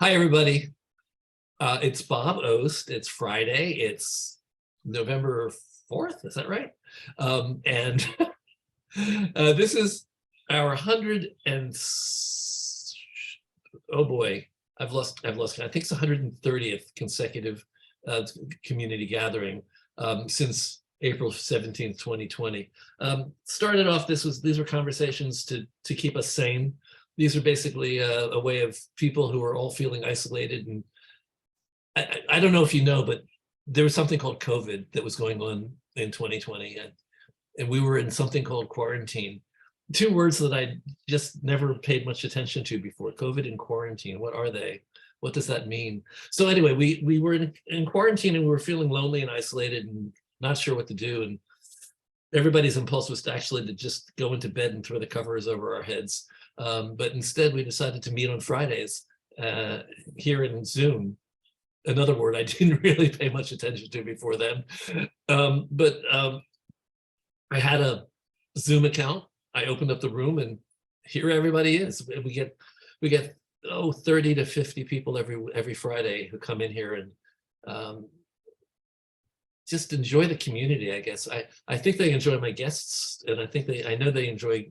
Hi, everybody. It's Bob Ost. It's Friday. It's November 4th. Is that right? And this is our 100 and oh boy, I've lost count. I think it's 130th consecutive community gathering since April 17th, 2020. Started off, these were conversations to keep us sane. These are basically a way of people who are all feeling isolated. And I don't know if you know, but there was something called COVID that was going on in 2020. And we were in something called quarantine. Two words that I just never paid much attention to before: COVID and quarantine. What are they? What does that mean? So anyway, we were in quarantine, and we were feeling lonely and isolated and not sure what to do. And everybody's impulse was to just go into bed and throw the covers over our heads. But instead, we decided to meet on Fridays here in Zoom. Another word I didn't really pay much attention to before then. But I had a Zoom account. I opened up the room, and here everybody is. We get 30 to 50 people every Friday who come in here and just enjoy the community, I guess. I think they enjoy my guests, and I know they enjoy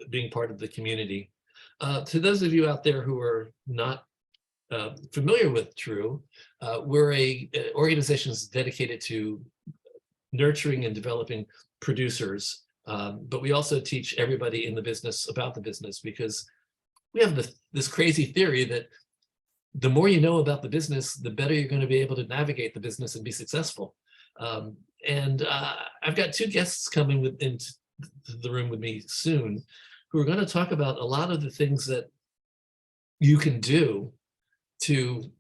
being part of the community. To those of you out there who are not familiar with True, we're an organization that's dedicated to nurturing and developing producers, but we also teach everybody in the business about the business, because we have this crazy theory that the more you know about the business, the better you're going to be able to navigate the business and be successful. And I've got two guests coming into the room with me soon, who are going to talk about a lot of the things that you can do to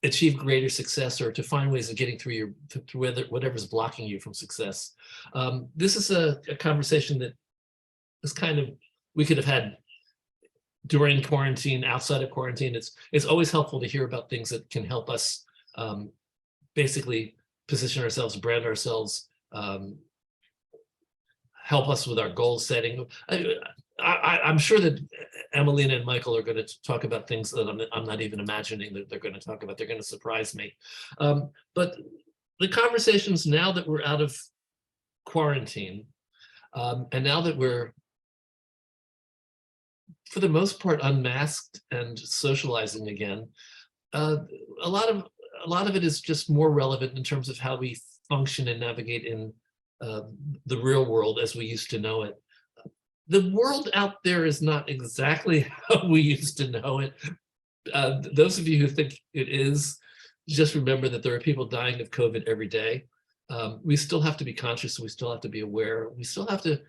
achieve greater success, or to find ways of getting through whatever's blocking you from success. This is a conversation that is we could have had during quarantine, outside of quarantine. It's always helpful to hear about things that can help us basically position ourselves, brand ourselves, help us with our goal setting. I'm sure that Emileena and Michael are going to talk about things that I'm not even imagining that they're going to talk about. They're going to surprise me. But the conversations, now that we're out of quarantine, and now that we're, for the most part, unmasked and socializing again, a lot of it is just more relevant in terms of how we function and navigate in the real world as we used to know it. The world out there is not exactly how we used to know it. Those of you who think it is, just remember that there are people dying of COVID every day. We still have to be conscious. We still have to be aware. We still have to.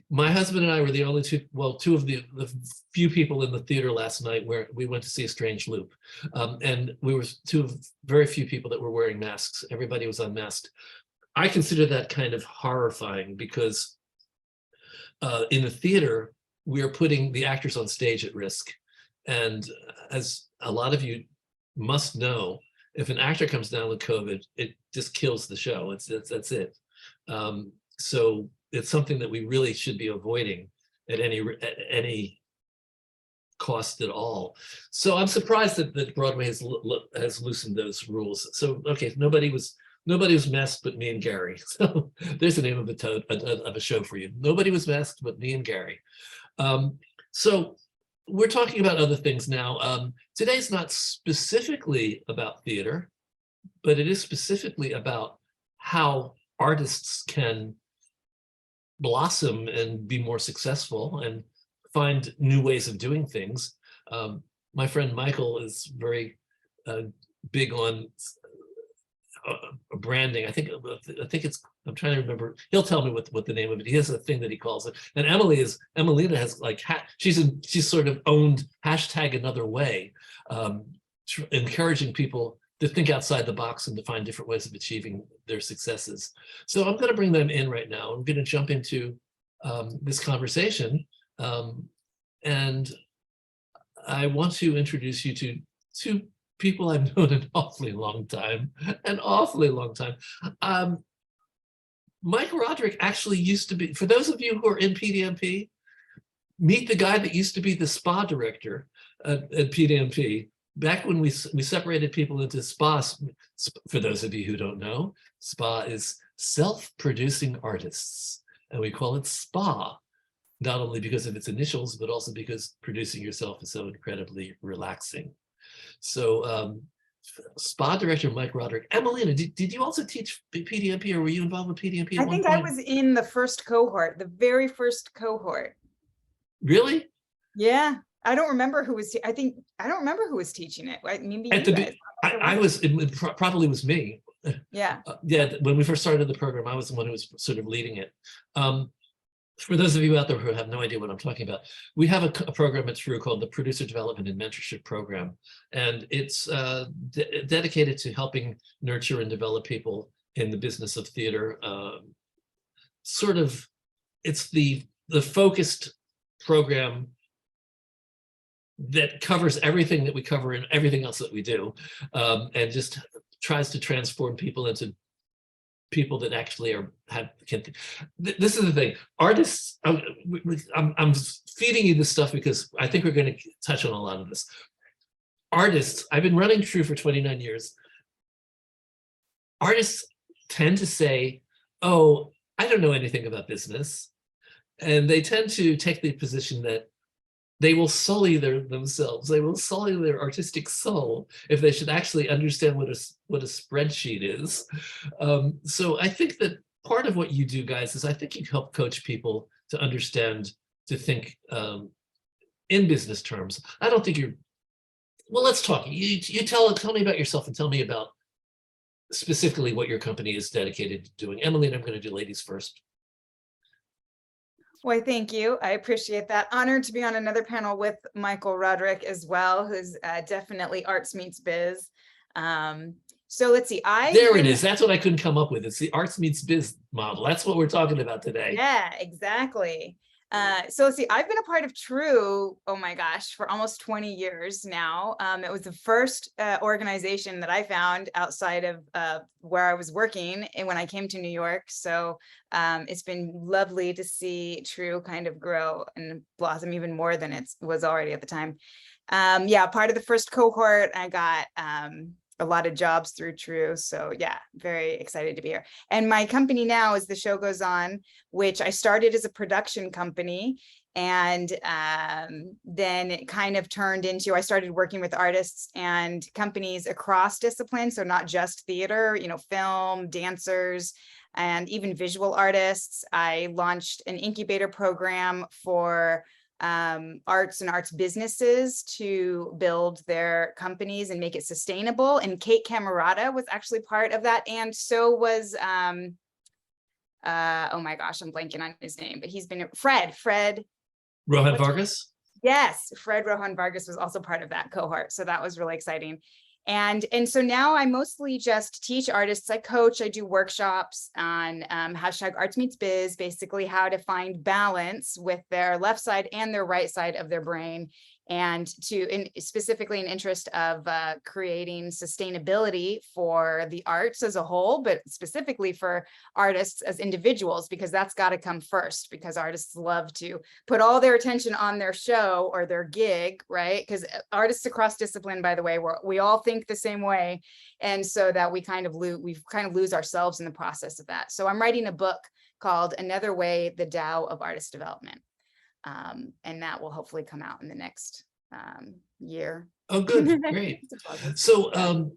My husband and I were the only two of the few people in the theater last night where we went to see A Strange Loop. And we were two of very few people that were wearing masks. Everybody was unmasked. I consider that kind of horrifying, because in the theater, we are putting the actors on stage at risk. And as a lot of you must know, if an actor comes down with COVID, it just kills the show. That's it. So it's something that we really should be avoiding at any cost at all. So I'm surprised that Broadway has loosened those rules. So okay, nobody was masked but me and Gary. So there's the name of a show for you. Nobody was masked but me and Gary. So we're talking about other things now. Today's not specifically about theater, but it is specifically about how artists can blossom and be more successful and find new ways of doing things. My friend Michael is very big on branding. I think it's, I'm trying to remember. He'll tell me what the name of it. He has a thing that he calls it. And Emileena has she's sort of owned #AnotherWay, encouraging people to think outside the box and to find different ways of achieving their successes. So I'm going to bring them in right now. I'm going to jump into this conversation, and I want to introduce you to two people I've known an awfully long time. Michael Roderick actually used to be, for those of you who are in PDMP, meet the guy that used to be the spa director at PDMP. Back when we separated people into SPA, for those of you who don't know, SPA is self-producing artists, and we call it SPA, not only because of its initials, but also because producing yourself is so incredibly relaxing. So SPA director Mike Roderick. Emileena, did you also teach PDMP, or were you involved with PDMP at one point? I was in the first cohort, the very first cohort. Really? Yeah. I don't remember who was, I don't remember who was teaching it. Maybe you guys. I was, it probably was me. Yeah. Yeah, when we first started the program, I was the one who was sort of leading it. For those of you out there who have no idea what I'm talking about, we have a program at TRU called the Producer Development and Mentorship Program. And it's dedicated to helping nurture and develop people in the business of theater. It's the focused program that covers everything that we cover and everything else that we do, and just tries to transform people into people that actually this is the thing. Artists, I'm feeding you this stuff because I think we're going to touch on a lot of this. Artists, I've been running TRU for 29 years. Artists tend to say, oh, I don't know anything about business. And they tend to take the position that they will sully themselves. They will sully their artistic soul if they should actually understand what a spreadsheet is. So I think that part of what you do, guys, is I think you help coach people to understand, to think in business terms. I don't think you're, well, let's talk. You tell me about yourself and tell me about specifically what your company is dedicated to doing. Emileena, I'm going to do ladies first. Well, thank you. I appreciate that. Honored to be on another panel with Michael Roderick as well, who's definitely arts meets biz. So let's see. There it is. That's what I couldn't come up with. It's the arts meets biz model. That's what we're talking about today. Yeah, exactly. So let's see, I've been a part of TRU, oh my gosh, for almost 20 years now. It was the first organization that I found outside of where I was working and when I came to New York. So it's been lovely to see TRU kind of grow and blossom even more than it was already at the time. Yeah, part of the first cohort, I got a lot of jobs through TRU. So yeah, very excited to be here. And my company now is The Show Goes On, which I started as a production company. And then it kind of turned into, I started working with artists and companies across disciplines. So not just theater, you know, film, dancers, and even visual artists. I launched an incubator program for arts and arts businesses to build their companies and make it sustainable. And Kate Camerata was actually part of that. And so was, oh my gosh, I'm blanking on his name, but he's been, Fred. Rohan Vargas? Yes, Fred Rohan Vargas was also part of that cohort. So that was really exciting. And so now I mostly just teach artists. I coach, I do workshops on hashtag arts meets biz, basically how to find balance with their left side and their right side of their brain, and specifically in interest of creating sustainability for the arts as a whole, but specifically for artists as individuals, because that's got to come first, because artists love to put all their attention on their show or their gig, right? Because artists across discipline, by the way, we all think the same way. And so that we kind of lose ourselves in the process of that. So I'm writing a book called Another Way, The Tao of Artist Development. And that will hopefully come out in the next year. Oh, good, great. So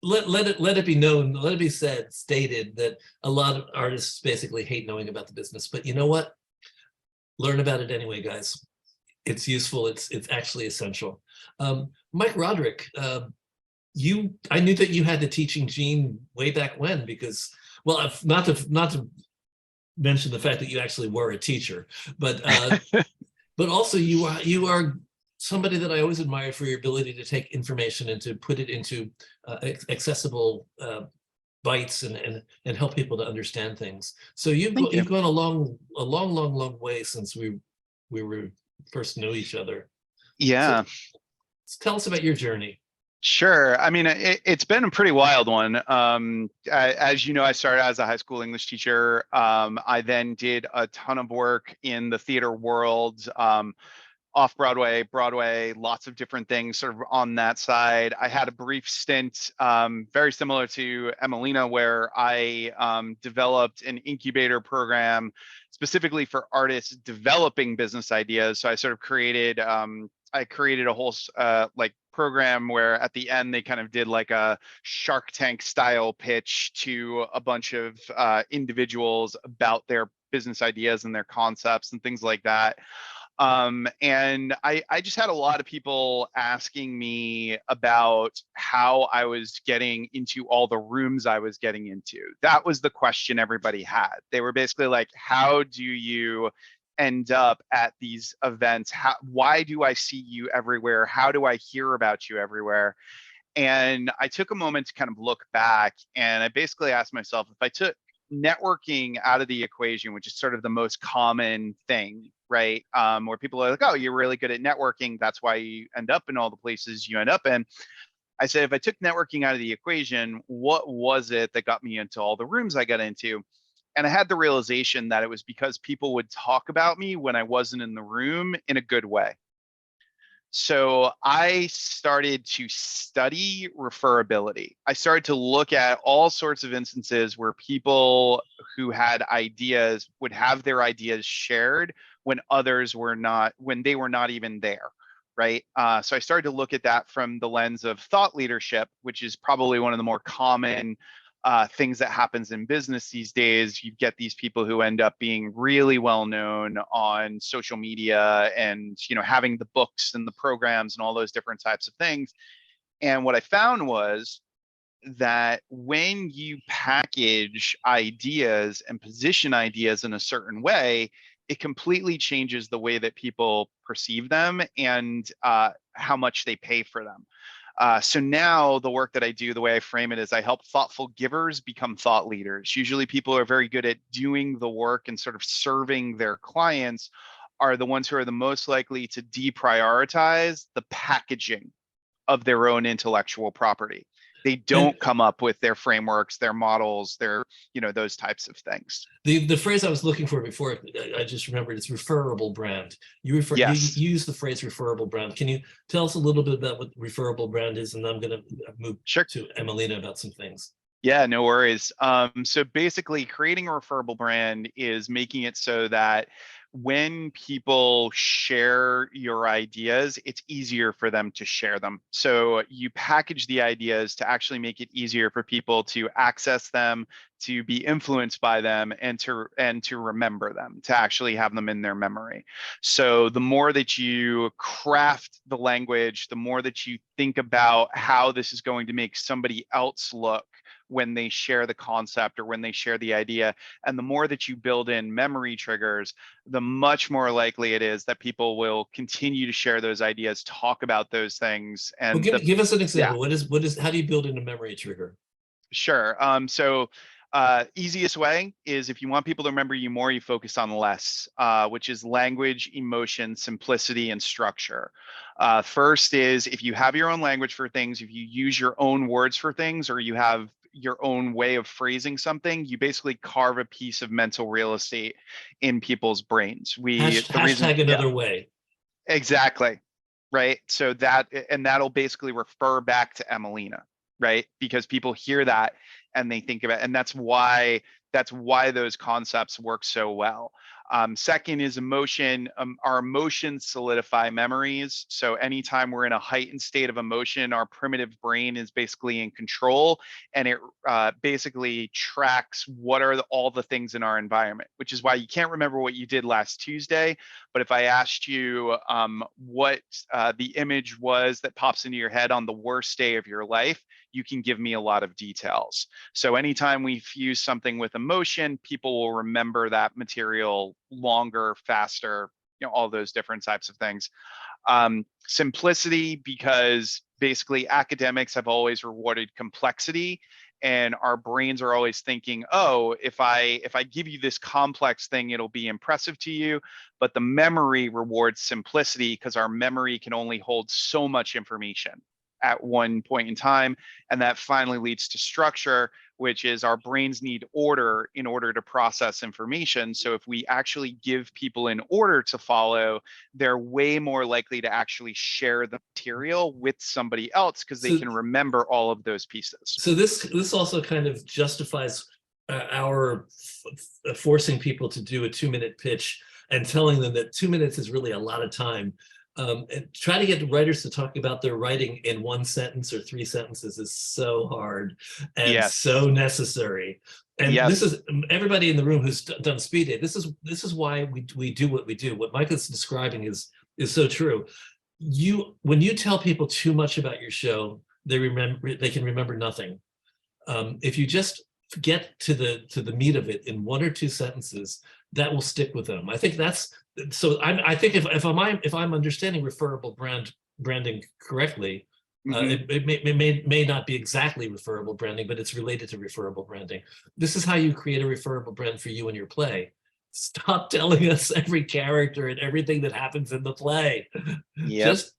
let it be known, let it be stated that a lot of artists basically hate knowing about the business, but you know what? Learn about it anyway, guys. It's useful. It's actually essential. Mike Roderick, I knew that you had the teaching gene way back when, because, well, not to mention the fact that you actually were a teacher, but but also you are somebody that I always admired for your ability to take information and to put it into accessible bites and help people to understand things. So you've gone a long way since we were first knew each other. Yeah. So tell us about your journey. Sure. I mean, it's been a pretty wild one. As you know, I started as a high school English teacher. I then did a ton of work in the theater world, off Broadway, Broadway, lots of different things sort of on that side. I had a brief stint, very similar to Emileena, where I developed an incubator program specifically for artists developing business ideas. So I sort of created, I created a whole like program where at the end they kind of did like a Shark Tank style pitch to a bunch of individuals about their business ideas and their concepts and things like that. And I just had a lot of people asking me about how I was getting into all the rooms I was getting into. That was the question everybody had. They were basically like, how do you end up at these events? Why do I see you everywhere? How do I hear about you everywhere? And I took a moment to kind of look back, and I basically asked myself, if I took networking out of the equation, which is sort of the most common thing, right? Where people are like, oh, you're really good at networking, that's why you end up in all the places you end up in. I said, if I took networking out of the equation, what was it that got me into all the rooms I got into? And I had the realization that it was because people would talk about me when I wasn't in the room in a good way. So I started to study referability. I started to look at all sorts of instances where people who had ideas would have their ideas shared when others were not, when they were not even there, right? So I started to look at that from the lens of thought leadership, which is probably one of the more common things that happens in business these days. You get these people who end up being really well known on social media and, you know, having the books and the programs and all those different types of things. And what I found was that when you package ideas and position ideas in a certain way, it completely changes the way that people perceive them and how much they pay for them. So now the work that I do, the way I frame it is I help thoughtful givers become thought leaders. Usually people are very good at doing the work and sort of serving their clients, are the ones who are the most likely to deprioritize the packaging of their own intellectual property. They don't come up with their frameworks, their models, their, you know, those types of things. The phrase I was looking for before, I just remembered, it's referable brand. You Yes. you use the phrase referable brand. Can you tell us a little bit about what referable brand is? And I'm going to move Sure. to Emileena about some things. Yeah, no worries. So basically creating a referable brand is making it so that when people share your ideas, it's easier for them to share them. So you package the ideas to actually make it easier for people to access them, to be influenced by them, and to remember them, to actually have them in their memory. So the more that you craft the language, the more that you think about how this is going to make somebody else look when they share the concept or when they share the idea, and the more that you build in memory triggers, the much more likely it is that people will continue to share those ideas, talk about those things. And well, give us an example. Yeah. What is how do you build in a memory trigger? Sure. Easiest way is if you want people to remember you more, you focus on less, which is language, emotion, simplicity, and structure. First is if you have your own language for things, if you use your own words for things, or you have your own way of phrasing something, you basically carve a piece of mental real estate in people's brains. Hashtag another way. Exactly. Right. So that'll basically refer back to Emileena, right? Because people hear that and they think of it, and that's why those concepts work so well. Second is emotion. Our emotions solidify memories. So anytime we're in a heightened state of emotion, our primitive brain is basically in control, and it basically tracks what are all the things in our environment, which is why you can't remember what you did last Tuesday. But if I asked you what the image was that pops into your head on the worst day of your life, you can give me a lot of details. So anytime we fuse something with emotion, people will remember that material longer, faster, you know, all those different types of things. Simplicity, because basically academics have always rewarded complexity, and our brains are always thinking, oh, if I give you this complex thing, it'll be impressive to you. But the memory rewards simplicity because our memory can only hold so much information at one point in time. And that finally leads to structure, which is our brains need order in order to process information. So if we actually give people an order to follow, they're way more likely to actually share the material with somebody else because they can remember all of those pieces. So this also kind of justifies our forcing people to do a 2-minute pitch and telling them that 2 minutes is really a lot of time. And try to get writers to talk about their writing in 1 sentence or 3 sentences is so hard and so necessary. And this is everybody in the room who's done speed date. This is why we do what we do. What Michael's describing is so true. When you tell people too much about your show, they can remember nothing. If you just get to the meat of it in 1 or 2 sentences, that will stick with them. I think that's so. I think if I'm understanding referable branding correctly, it may not be exactly referable branding, but it's related to referable branding. This is how you create a referable brand for you and your play. Stop telling us every character and everything that happens in the play. Just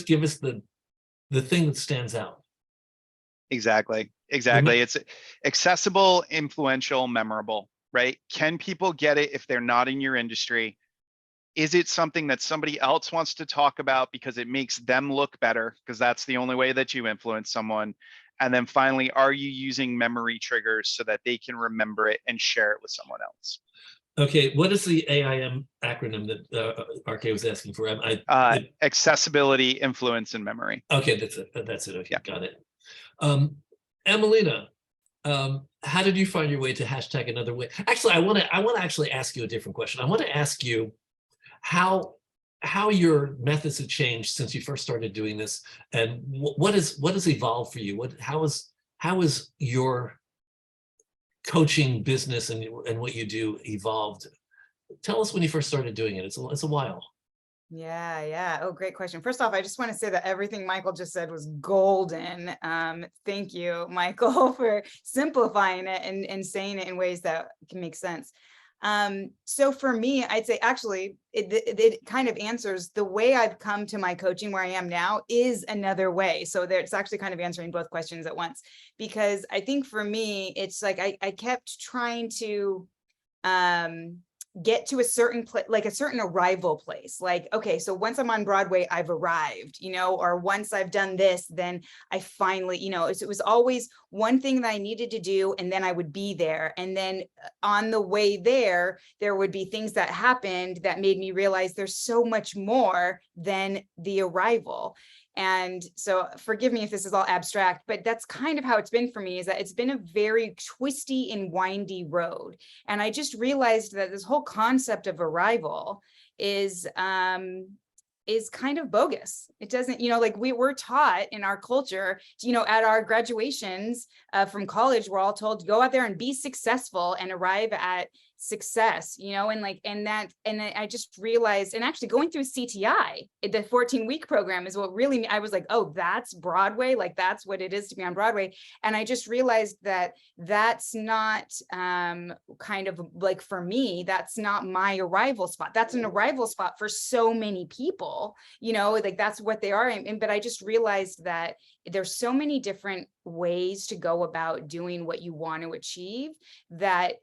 give us the thing that stands out. Exactly. It's accessible, influential, memorable, right? Can people get it if they're not in your industry? Is it something that somebody else wants to talk about because it makes them look better? Because that's the only way that you influence someone. And then finally, are you using memory triggers so that they can remember it and share it with someone else? Okay, what is the AIM acronym that RK was asking for? Accessibility, influence, and memory. Okay, that's it. Okay, got it. Emileena, how did you find your way to hashtag another way? Actually, I want to actually ask you a different question. I want to ask you how your methods have changed since you first started doing this, and what has evolved for you? How is your coaching business and what you do evolved? Tell us when you first started doing it. It's a while. Yeah. Oh, great question. First off, I just want to say that everything Michael just said was golden. Thank you, Michael, for simplifying it and saying it in ways that can make sense. So for me, I'd say actually it kind of answers the way I've come to my coaching where I am now is another way. So it's actually kind of answering both questions at once, because I think for me, it's like I kept trying to get to a certain place, like a certain arrival place. Like, okay, so once I'm on Broadway, I've arrived, or once I've done this, then I finally, it was always one thing that I needed to do, and then I would be there. And then on the way there would be things that happened that made me realize there's so much more than the arrival. And so forgive me if this is all abstract, but that's kind of how it's been for me, is that it's been a very twisty and windy road. And I just realized that this whole concept of arrival is kind of bogus. It doesn't, like we were taught in our culture, at our graduations from college, we're all told, go out there and be successful and arrive at success, and I just realized, and actually going through CTI, the 14-week program is what really, I was like, oh, that's Broadway. Like that's what it is to be on Broadway. And I just realized that that's not kind of like, for me, that's not my arrival spot. That's an arrival spot for so many people, like that's what they are. But I just realized that there's so many different ways to go about doing what you want to achieve that,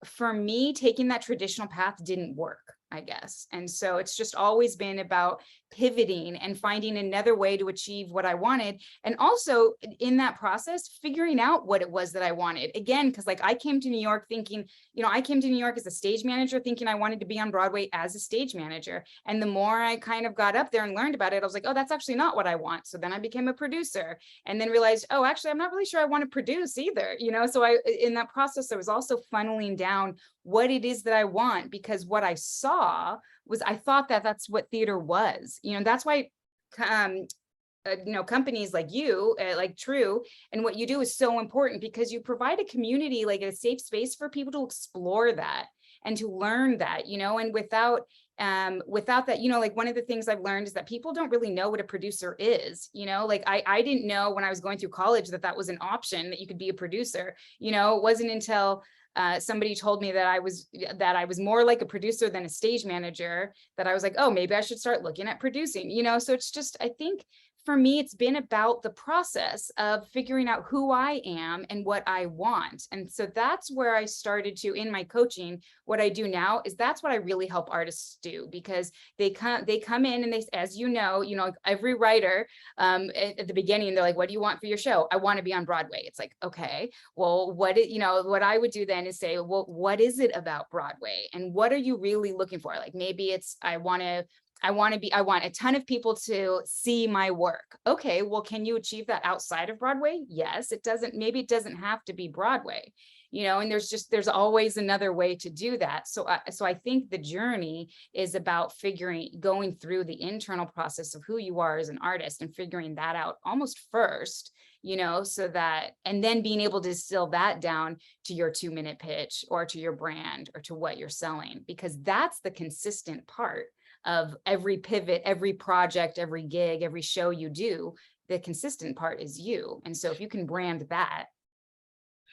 for me, taking that traditional path didn't work, I guess. And so it's just always been about pivoting and finding another way to achieve what I wanted. And also in that process, figuring out what it was that I wanted. Again, because like I came to New York thinking, I came to New York as a stage manager thinking I wanted to be on Broadway as a stage manager. And the more I kind of got up there and learned about it, I was like, oh, that's actually not what I want. So then I became a producer and then realized, oh, actually, I'm not really sure I want to produce either. So in that process, I was also funneling down what it is that I want, because what I saw was, I thought that that's what theater was, that's why, companies like you, like True, and what you do is so important, because you provide a community, like a safe space for people to explore that and to learn that, and without that, like one of the things I've learned is that people don't really know what a producer is, like I didn't know when I was going through college that was an option, that you could be a producer, it wasn't until somebody told me that I was more like a producer than a stage manager, that I was like, oh, maybe I should start looking at producing, so it's just, I think for me, it's been about the process of figuring out who I am and what I want. And so that's where I started to, in my coaching, what I do now is that's what I really help artists do, because they come in and they, as you know, every writer at the beginning, they're like, what do you want for your show? I want to be on Broadway. It's like, okay, well, what I would do then is say, well, what is it about Broadway? And what are you really looking for? Like, maybe it's, I want a ton of people to see my work. Okay, well, can you achieve that outside of Broadway? Yes, maybe it doesn't have to be Broadway, and there's always another way to do that. So I think the journey is about going through the internal process of who you are as an artist and figuring that out almost first, so that, and then being able to distill that down to your 2-minute pitch or to your brand or to what you're selling, because that's the consistent part of every pivot, every project, every gig, every show you do. The consistent part is you. And so if you can brand that.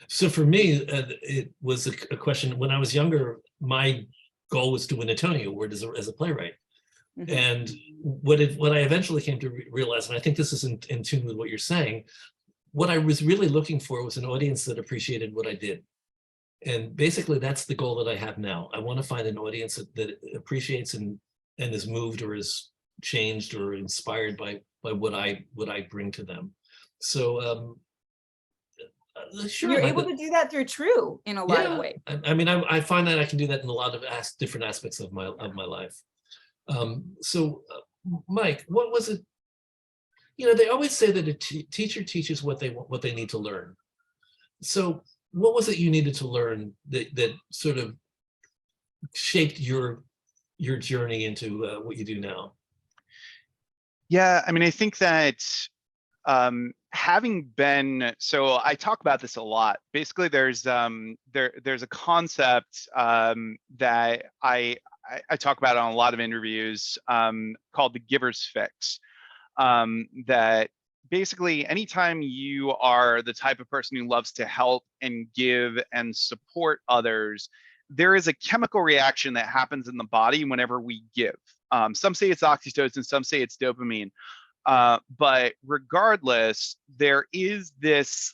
So for me, it was a question. When I was younger, my goal was to win a Tony Award as a playwright. Mhm. And what I eventually came to realize, and I think this is in tune with what you're saying, what I was really looking for was an audience that appreciated what I did. And basically that's the goal that I have now. I want to find an audience that appreciates and is moved or is changed or inspired by what I bring to them. So sure, You're able to do that through True in a lot of ways. I mean, I find that I can do that in a lot of different aspects of my life. So Mike, what was it? They always say that a teacher teaches what they need to learn. So what was it you needed to learn that sort of shaped your journey into what you do now? Yeah, I mean, I think that having been, so I talk about this a lot. Basically, there's a concept that I talk about on a lot of interviews called the giver's fix. That basically anytime you are the type of person who loves to help and give and support others, there is a chemical reaction that happens in the body whenever we give. Some say it's oxytocin, some say it's dopamine. But regardless, there is this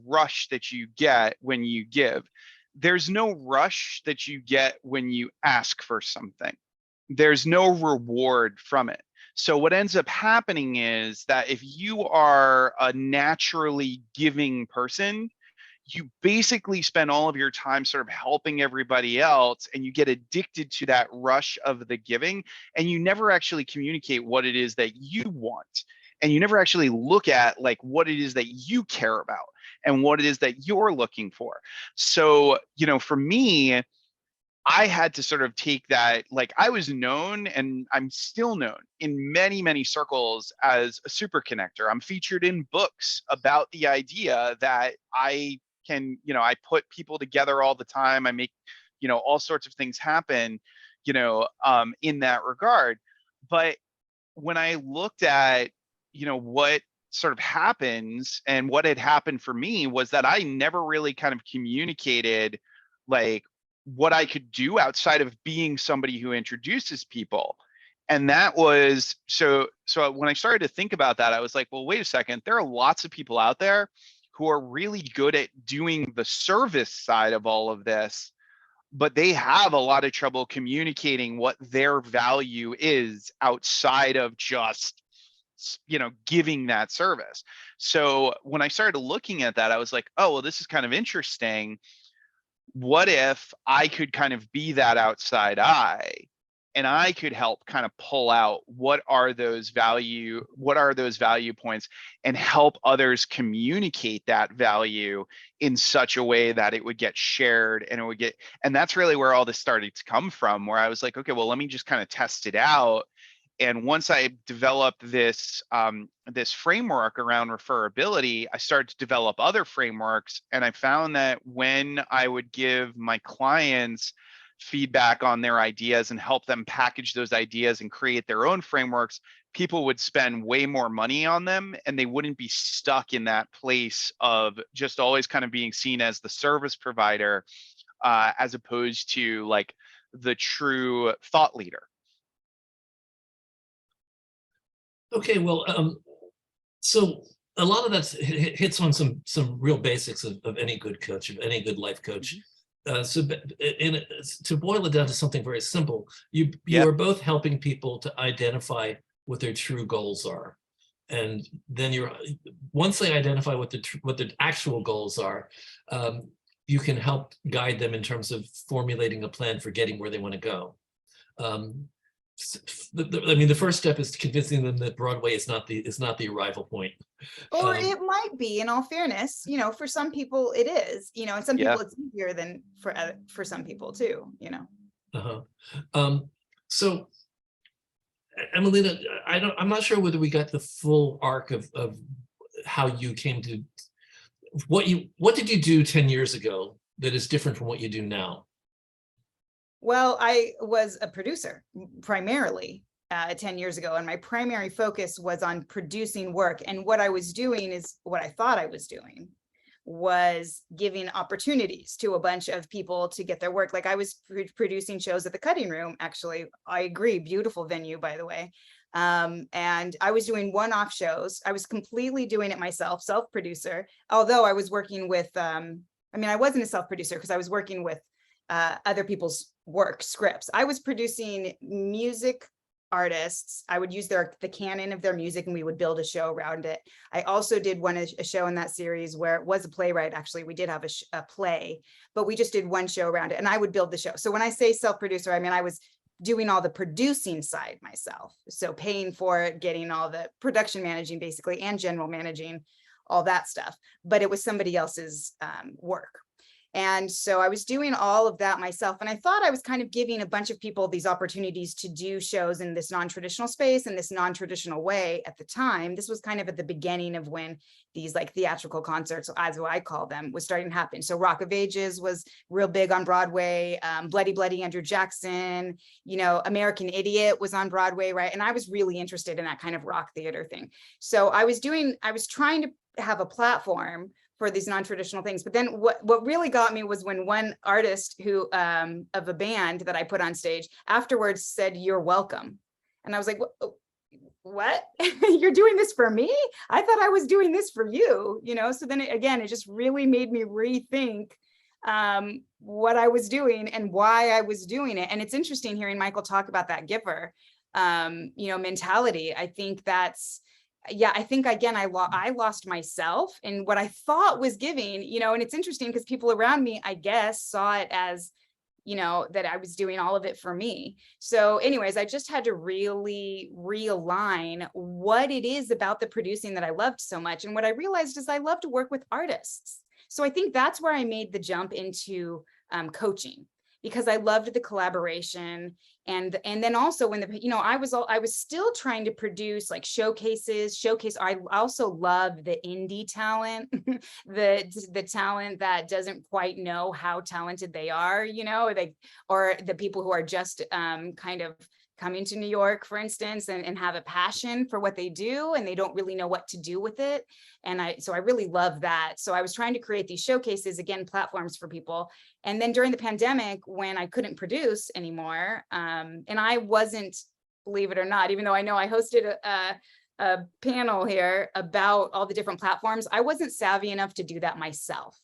rush that you get when you give. There's no rush that you get when you ask for something. There's no reward from it. So what ends up happening is that if you are a naturally giving person, you basically spend all of your time sort of helping everybody else, and you get addicted to that rush of the giving, and you never actually communicate what it is that you want. And you never actually look at like what it is that you care about and what it is that you're looking for. So, for me, I had to sort of take that, like I was known and I'm still known in many, many circles as a super connector. I'm featured in books about the idea that I can, I put people together all the time. I make, all sorts of things happen, in that regard. But when I looked at, what sort of happens and what had happened for me was that I never really kind of communicated like what I could do outside of being somebody who introduces people. And that was so when I started to think about that, I was like, well, wait a second, there are lots of people out there who are really good at doing the service side of all of this, but they have a lot of trouble communicating what their value is outside of just giving that service. So when I started looking at that, I was like, oh, well, this is kind of interesting. What if I could kind of be that outside eye, and I could help kind of pull out what are those value points and help others communicate that value in such a way that it would get shared and that's really where all this started to come from, where I was like, okay, well, let me just kind of test it out. And once I developed this this framework around referability, I started to develop other frameworks. And I found that when I would give my clients feedback on their ideas and help them package those ideas and create their own frameworks, people would spend way more money on them, and they wouldn't be stuck in that place of just always kind of being seen as the service provider, as opposed to like the true thought leader. Okay, well, so a lot of that hits on some real basics of any good coach, of any good life coach. To boil it down to something very simple, you Yep. are both helping people to identify what their true goals are, and then once they identify what the actual goals are, you can help guide them in terms of formulating a plan for getting where they want to go. I mean, the first step is convincing them that Broadway is not the arrival point. Or it might be, in all fairness, you know, for some people it is, you know, and some people it's easier than for some people too, you know. So, Emileena, I'm not sure whether we got the full arc of how you came to what did you do 10 years ago that is different from what you do now? Well, I was a producer primarily 10 years ago, and my primary focus was on producing work. And what I was doing is what I thought I was doing was giving opportunities to a bunch of people to get their work. Like I was producing shows at the Cutting Room. Actually, I agree, beautiful venue, by the way. And I was doing one-off shows. I was completely doing it myself, self-producer, although I was working with, I mean, I wasn't a self-producer because I was working with other people's work scripts. I was producing music artists. I would use the canon of their music and we would build a show around it. I also did a show in that series where it was a playwright. Actually, we did have a play, but we just did one show around it and I would build the show. So when I say self-producer, I mean, I was doing all the producing side myself. So paying for it, getting all the production managing basically, and general managing, all that stuff. But it was somebody else's work. And so I was doing all of that myself. And I thought I was kind of giving a bunch of people these opportunities to do shows in this non-traditional space, in this non-traditional way at the time. This was kind of at the beginning of when these like theatrical concerts, as I call them, was starting to happen. So Rock of Ages was real big on Broadway. Bloody Bloody Andrew Jackson, you know, American Idiot was on Broadway, right? And I was really interested in that kind of rock theater thing. So I was trying to have a platform for these non-traditional things. But then what really got me was when one artist who of a band that I put on stage afterwards said, "You're welcome." And I was like, what? You're doing this for me? I thought I was doing this for you, you know? So then it just really made me rethink what I was doing and why I was doing it. And it's interesting hearing Michael talk about that giver, you know, mentality. I think that's, yeah, I think again, I lost myself in what I thought was giving, you know, and it's interesting because people around me, I guess, saw it as, you know, that I was doing all of it for me. So anyways, I just had to really realign what it is about the producing that I loved so much. And what I realized is I love to work with artists. So I think that's where I made the jump into coaching, because I loved the collaboration. And then also when you know, I was still trying to produce like showcases. I also love the indie talent, the talent that doesn't quite know how talented they are, you know, or the people who are just kind of coming to New York, for instance, and have a passion for what they do, and they don't really know what to do with it. And so I really love that. So I was trying to create these showcases, again, platforms for people. And then during the pandemic, when I couldn't produce anymore, and I wasn't, believe it or not, even though I know I hosted a panel here about all the different platforms, I wasn't savvy enough to do that myself.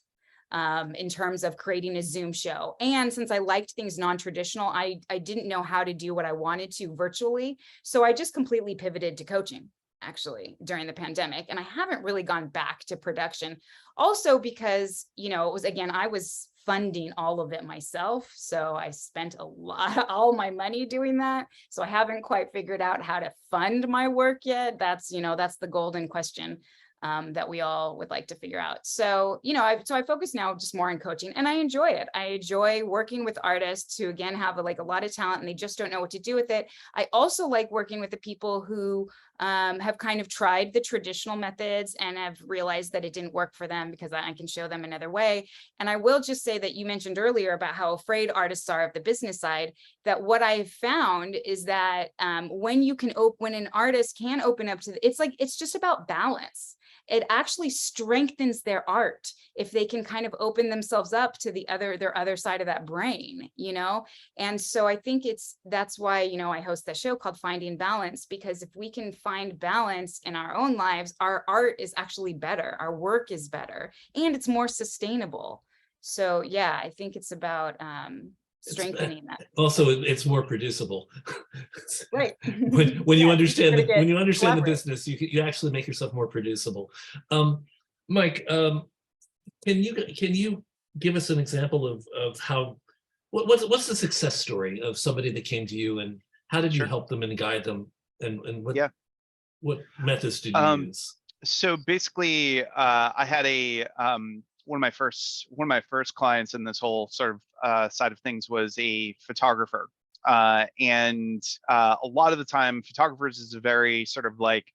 In terms of creating a Zoom show. And since I liked things non-traditional, I didn't know how to do what I wanted to virtually. So I just completely pivoted to coaching, actually, during the pandemic. And I haven't really gone back to production. Also because, you know, it was, again, I was funding all of it myself. So I spent all my money doing that. So I haven't quite figured out how to fund my work yet. That's, you know, that's the golden question. That we all would like to figure out. So, you know, I focus now just more on coaching, and I enjoy it. I enjoy working with artists who, again, have a lot of talent and they just don't know what to do with it. I also like working with the people who have kind of tried the traditional methods and have realized that it didn't work for them, because I can show them another way. And I will just say that you mentioned earlier about how afraid artists are of the business side, that what I've found is that when an artist can open up to, it's just about balance. it actually strengthens their art if they can kind of open themselves up to their other side of that brain, you know? And so I think that's why, you know, I host that show called Finding Balance, because if we can find balance in our own lives, our art is actually better, our work is better, and it's more sustainable. So yeah, I think it's about strengthening that. Also, it's more producible. Right. when you Yeah, understand gotta when get you understand the collaborate. business, you actually make yourself more producible. Mike, can you give us an example of how what's the success story of somebody that came to you, and how did you Sure. help them and guide them, and Yeah. what methods did you use? So basically, I had one of my first clients in this whole sort of side of things was a photographer, and a lot of the time, photographers is a very sort of like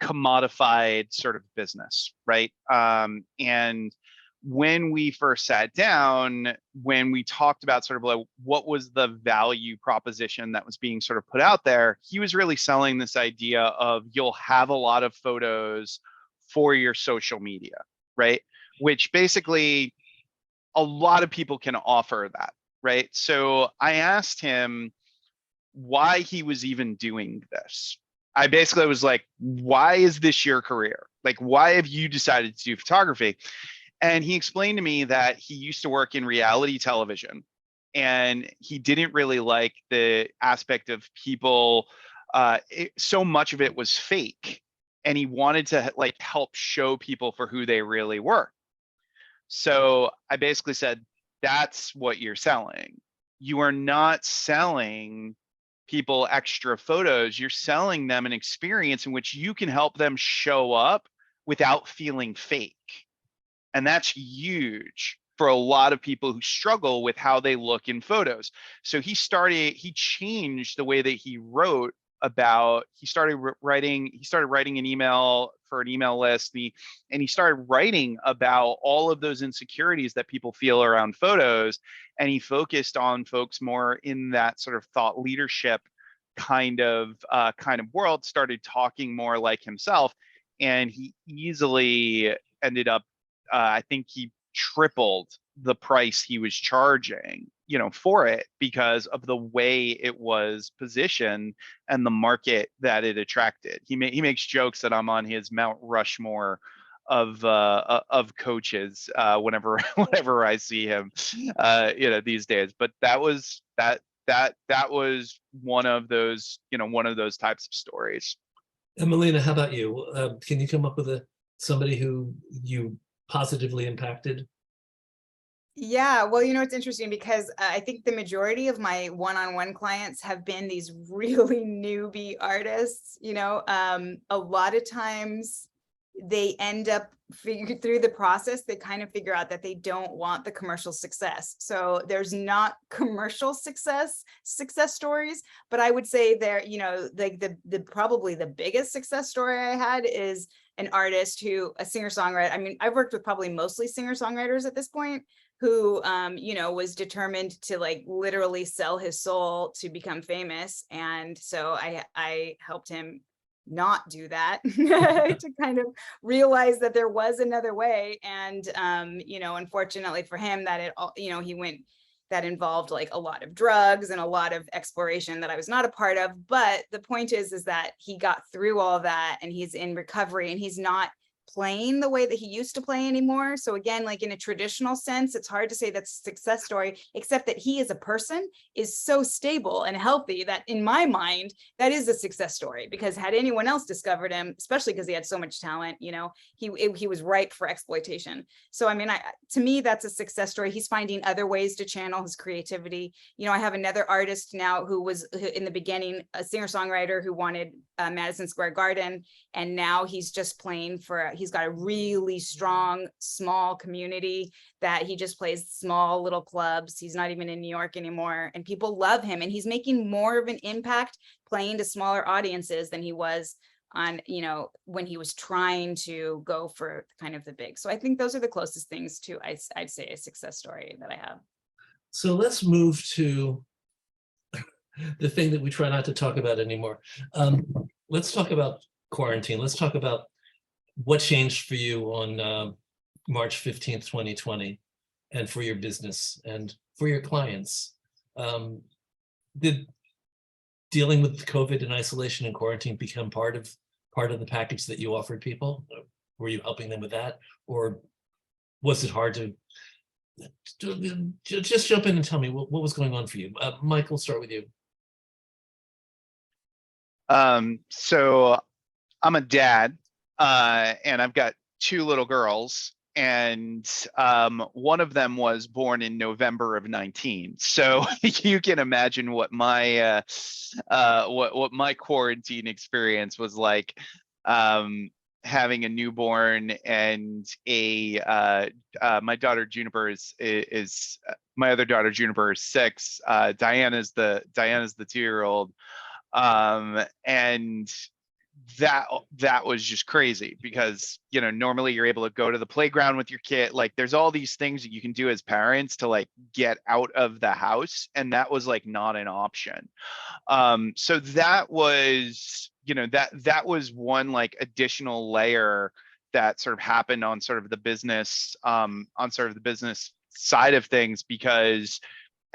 commodified sort of business, right? And when we first sat down, when we talked about sort of like what was the value proposition that was being sort of put out there, he was really selling this idea of you'll have a lot of photos for your social media, right? Which basically a lot of people can offer that, right? So I asked him why he was even doing this. I basically was like, why is this your career? Like, why have you decided to do photography? And he explained to me that he used to work in reality television, and he didn't really like the aspect of people. So much of it was fake, and he wanted to like help show people for who they really were. So I basically said, that's what you're selling. You are not selling people extra photos. You're selling them an experience in which you can help them show up without feeling fake. And that's huge for a lot of people who struggle with how they look in photos. So he changed the way that he wrote about, he started writing an email for an email list, and he started writing about all of those insecurities that people feel around photos. And he focused on folks more in that sort of thought leadership kind of world, started talking more like himself. And he easily ended up, I think he tripled the price he was charging, for it, because of the way it was positioned and the market that it attracted. He makes jokes that I'm on his Mount Rushmore of coaches whenever I see him, these days. But that was one of those types of stories. Emileena, how about you? Can you come up with somebody who you positively impacted? Yeah, well, it's interesting because I think the majority of my one-on-one clients have been these really newbie artists. A lot of times they end up through the process, they kind of figure out that they don't want the commercial success. So there's not commercial success stories, but I would say there, like the probably the biggest success story I had is an artist a singer-songwriter. I mean, I've worked with probably mostly singer-songwriters at this point, who, was determined to like literally sell his soul to become famous. And so I helped him not do that to kind of realize that there was another way. And, unfortunately for him, that involved like a lot of drugs and a lot of exploration that I was not a part of. But the point is that he got through all that, and he's in recovery, and he's not playing the way that he used to play anymore. So again, like in a traditional sense, it's hard to say that's a success story, except that he as a person is so stable and healthy that in my mind, that is a success story. Because had anyone else discovered him, especially because he had so much talent, he was ripe for exploitation. So, I mean, to me, that's a success story. He's finding other ways to channel his creativity. I have another artist now who was in the beginning, a singer-songwriter who wanted Madison Square Garden. And now he's just playing he's got a really strong, small community that he just plays small little clubs. He's not even in New York anymore, and people love him. And he's making more of an impact playing to smaller audiences than he was on, when he was trying to go for kind of the big. So I think those are the closest things to, I'd say, a success story that I have. So let's move to the thing that we try not to talk about anymore. Let's talk about quarantine. Let's talk about what changed for you on March 15th, 2020, and for your business and for your clients? Did dealing with COVID and isolation and quarantine become part of the package that you offered people? Were you helping them with that, or was it hard to just jump in and tell me what was going on for you? Michael, start with you. So I'm a dad, and I've got two little girls, and one of them was born in November of 19. So you can imagine what my what my quarantine experience was like, having a newborn and my daughter Juniper is my other daughter Juniper is 6. Diana's the 2-year-old, and that was just crazy because, you know, normally you're able to go to the playground with your kid. Like, there's all these things that you can do as parents to like get out of the house, and that was like not an option. So that was, you know, that was one like additional layer that sort of happened on sort of the business side of things, because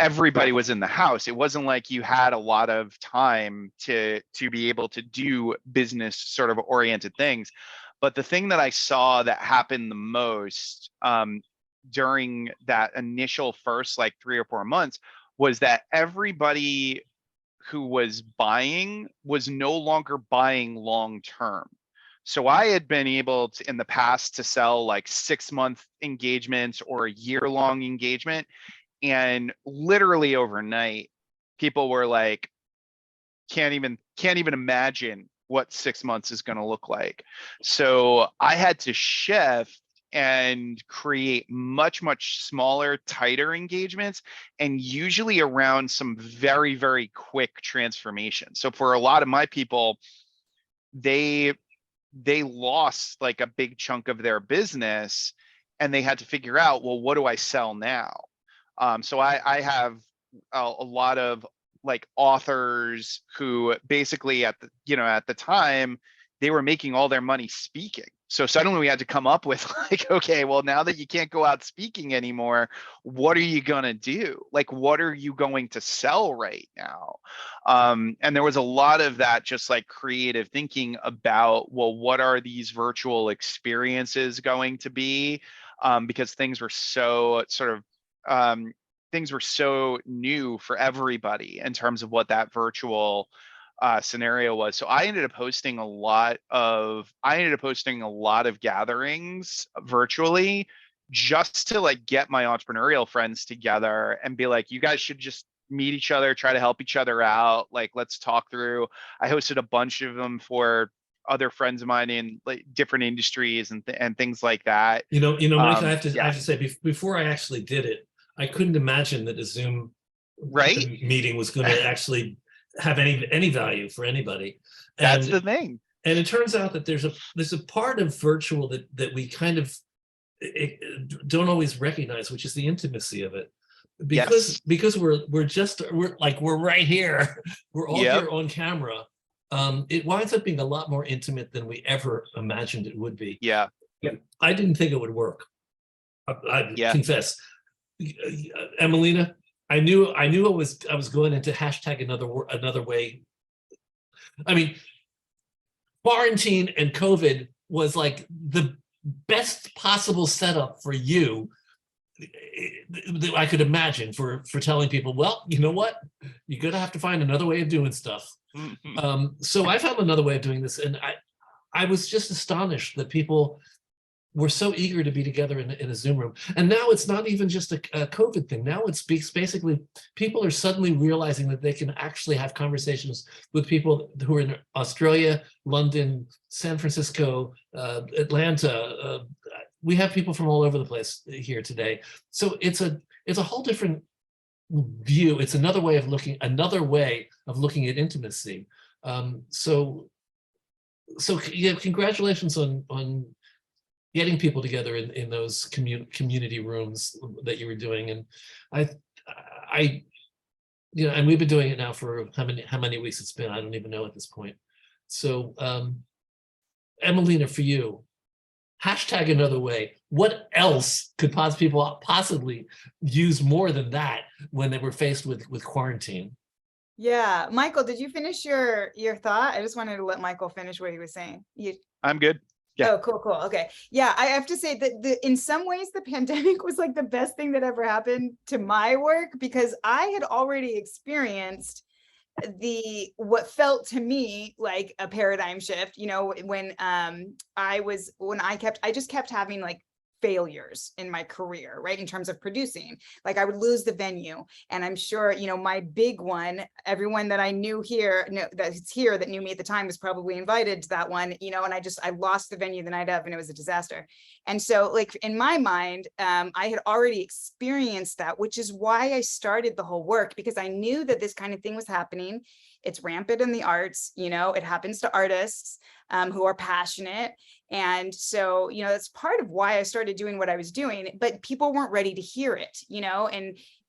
everybody was in the house. It wasn't like you had a lot of time to be able to do business sort of oriented things. But the thing that I saw that happened the most during that initial first like 3 or 4 months was that everybody who was buying was no longer buying long term. So I had been able to in the past to sell like 6-month engagements or a year-long engagement, and literally overnight people were like, can't even imagine what 6 months is going to look like. So I had to shift and create much smaller, tighter engagements, and usually around some very, very quick transformation. So for a lot of my people, they lost like a big chunk of their business, and they had to figure out, well, what do I sell now? So I have a lot of like authors who basically at the time they were making all their money speaking. So suddenly we had to come up with like, okay, well, now that you can't go out speaking anymore, what are you going to do? Like, what are you going to sell right now? And there was a lot of that, just like creative thinking about, well, what are these virtual experiences going to be? Because things were so things were so new for everybody in terms of what that virtual scenario was. So I ended up hosting a lot of gatherings virtually, just to like get my entrepreneurial friends together and be like, you guys should just meet each other, try to help each other out. Like, let's talk through. I hosted a bunch of them for other friends of mine in like different industries and things like that. Mike, I have to say, before I actually did it, I couldn't imagine that a Zoom meeting was going to actually have any value for anybody. That's the thing. And it turns out that there's a part of virtual that we kind of don't always recognize, which is the intimacy of it. Because we're right here. We're all here on camera. It winds up being a lot more intimate than we ever imagined it would be. Yeah. I didn't think it would work. I confess. Emileena, I knew I was going into hashtag another way. I mean, quarantine and COVID was like the best possible setup for you that I could imagine for telling people, well, you know what, you're gonna have to find another way of doing stuff. So I found another way of doing this, and I was just astonished that people were so eager to be together in a Zoom room. And now it's not even just a COVID thing. Now it's basically people are suddenly realizing that they can actually have conversations with people who are in Australia, London, San Francisco, Atlanta. We have people from all over the place here today. So it's a whole different view. It's another way of looking at intimacy. So yeah, congratulations on getting people together in those community rooms that you were doing. And and we've been doing it now for how many weeks it's been, I don't even know at this point. So Emileena, for you, hashtag another way. What else could people possibly use more than that when they were faced with quarantine? Yeah, Michael, did you finish your thought? I just wanted to let Michael finish what he was saying. I'm good. Yeah. Oh, cool. Okay. Yeah, I have to say that in some ways, the pandemic was like the best thing that ever happened to my work, because I had already experienced what felt to me like a paradigm shift, when I just kept having like failures in my career, right? In terms of producing, like I would lose the venue. And I'm sure, my big one, everyone that I knew here, that's here that knew me at the time was probably invited to that one, and I lost the venue the night of, and it was a disaster. And so like in my mind, I had already experienced that, which is why I started the whole work, because I knew that this kind of thing was happening. It's rampant in the arts, it happens to artists who are passionate. And so, that's part of why I started doing what I was doing, but people weren't ready to hear it,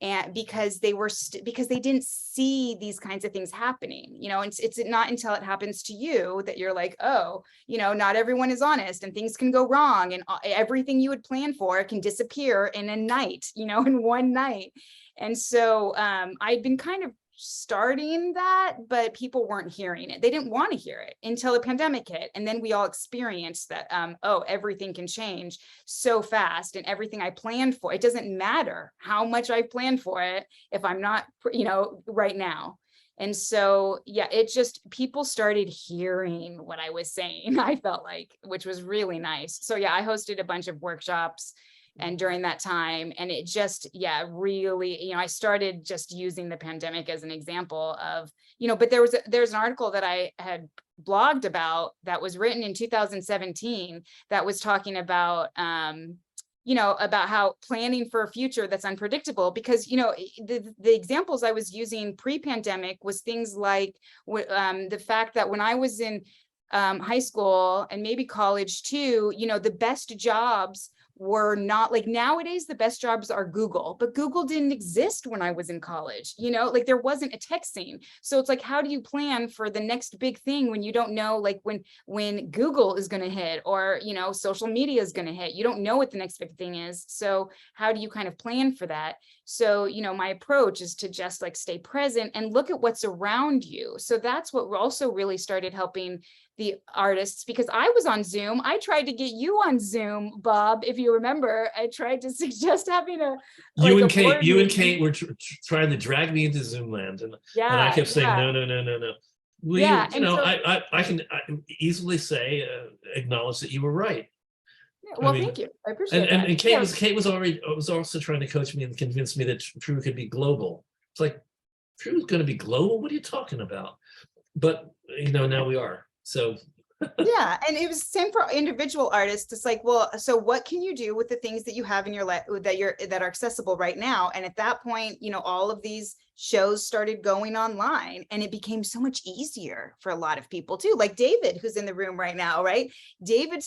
and because because they didn't see these kinds of things happening, and it's not until it happens to you that you're like, oh, not everyone is honest, and things can go wrong, and everything you would plan for can disappear in a night, in one night. And so I'd been kind of starting that, but people weren't hearing it. They didn't want to hear it until the pandemic hit. And then we all experienced that, everything can change so fast, and everything I planned for, it doesn't matter how much I planned for it if I'm not, right now. And so, yeah, people started hearing what I was saying, I felt like, which was really nice. So yeah, I hosted a bunch of workshops and during that time, and it just, really, I started just using the pandemic as an example of, but there's an article that I had blogged about that was written in 2017 that was talking about, about how planning for a future that's unpredictable, because, the examples I was using pre-pandemic was things like the fact that when I was in high school and maybe college too, the best jobs were not like nowadays. The best jobs are Google, but Google didn't exist when I was in college, like there wasn't a tech scene. So it's like, how do you plan for the next big thing when you don't know, like when Google is going to hit, or, social media is going to hit, you don't know what the next big thing is. So how do you kind of plan for that? So, my approach is to just like stay present and look at what's around you. So that's what also really started helping the artists, because I was on Zoom. I tried to get you on Zoom, Bob, if you remember. I tried to suggest having you and Kate were trying to drag me into Zoom land, and I kept saying no. Well, yeah, I can easily say, acknowledge that you were right. Well, thank you. I appreciate that. And Kate was also trying to coach me and convince me that True could be global. It's like, True's going to be global? What are you talking about? But now we are. So yeah, and it was the same for individual artists. It's like, well, so what can you do with the things that you have in your life that are accessible right now? And at that point, all of these shows started going online, and it became so much easier for a lot of people too. Like David, who's in the room right now, right? David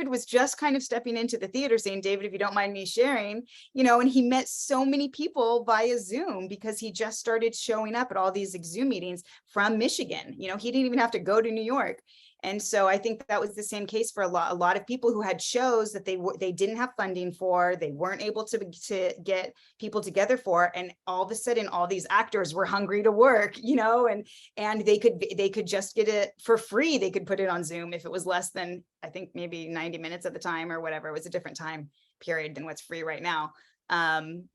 was just kind of stepping into the theater scene. David, if you don't mind me sharing, and he met so many people via Zoom because he just started showing up at all these Zoom meetings from Michigan. He didn't even have to go to New York. And so I think that was the same case for a lot of people who had shows that they didn't have funding for, they weren't able to get people together for, and all of a sudden all these actors were hungry to work, and they could just get it for free. They could put it on Zoom if it was less than, I think, maybe 90 minutes at the time or whatever. It was a different time period than what's free right now.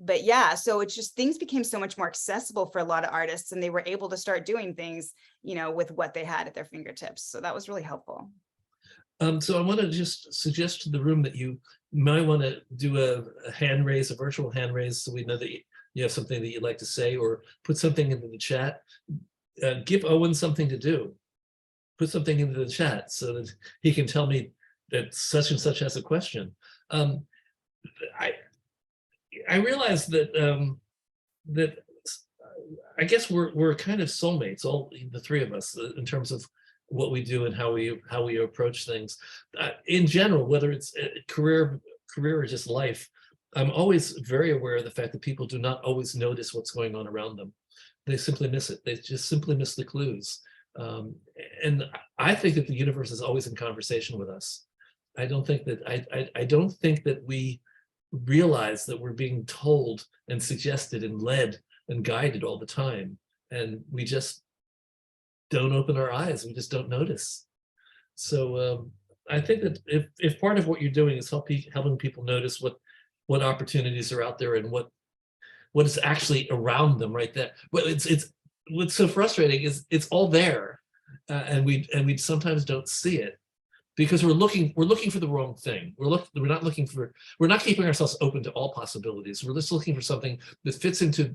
But yeah, so it's just, things became so much more accessible for a lot of artists, and they were able to start doing things, with what they had at their fingertips. So that was really helpful. So I want to just suggest to the room that you might want to do a hand raise, a virtual hand raise, so we know that you have something that you'd like to say, or put something into the chat. Give Owen something to do. Put something into the chat so that he can tell me that such and such has a question. I realize that that I guess we're kind of soulmates, all the three of us, in terms of what we do and how we approach things. In general, whether it's career or just life, I'm always very aware of the fact that people do not always notice what's going on around them. They simply miss it. They just simply miss the clues. And I think that the universe is always in conversation with us. I don't think that I don't think that we realize that we're being told and suggested and led and guided all the time, and we just don't open our eyes. We just don't notice. So I think that if part of what you're doing is helping people notice what opportunities are out there and what is actually around them right there. Well, it's what's so frustrating is it's all there, and we sometimes don't see it because we're looking for the wrong thing. We're not keeping ourselves open to all possibilities. We're just looking for something that fits into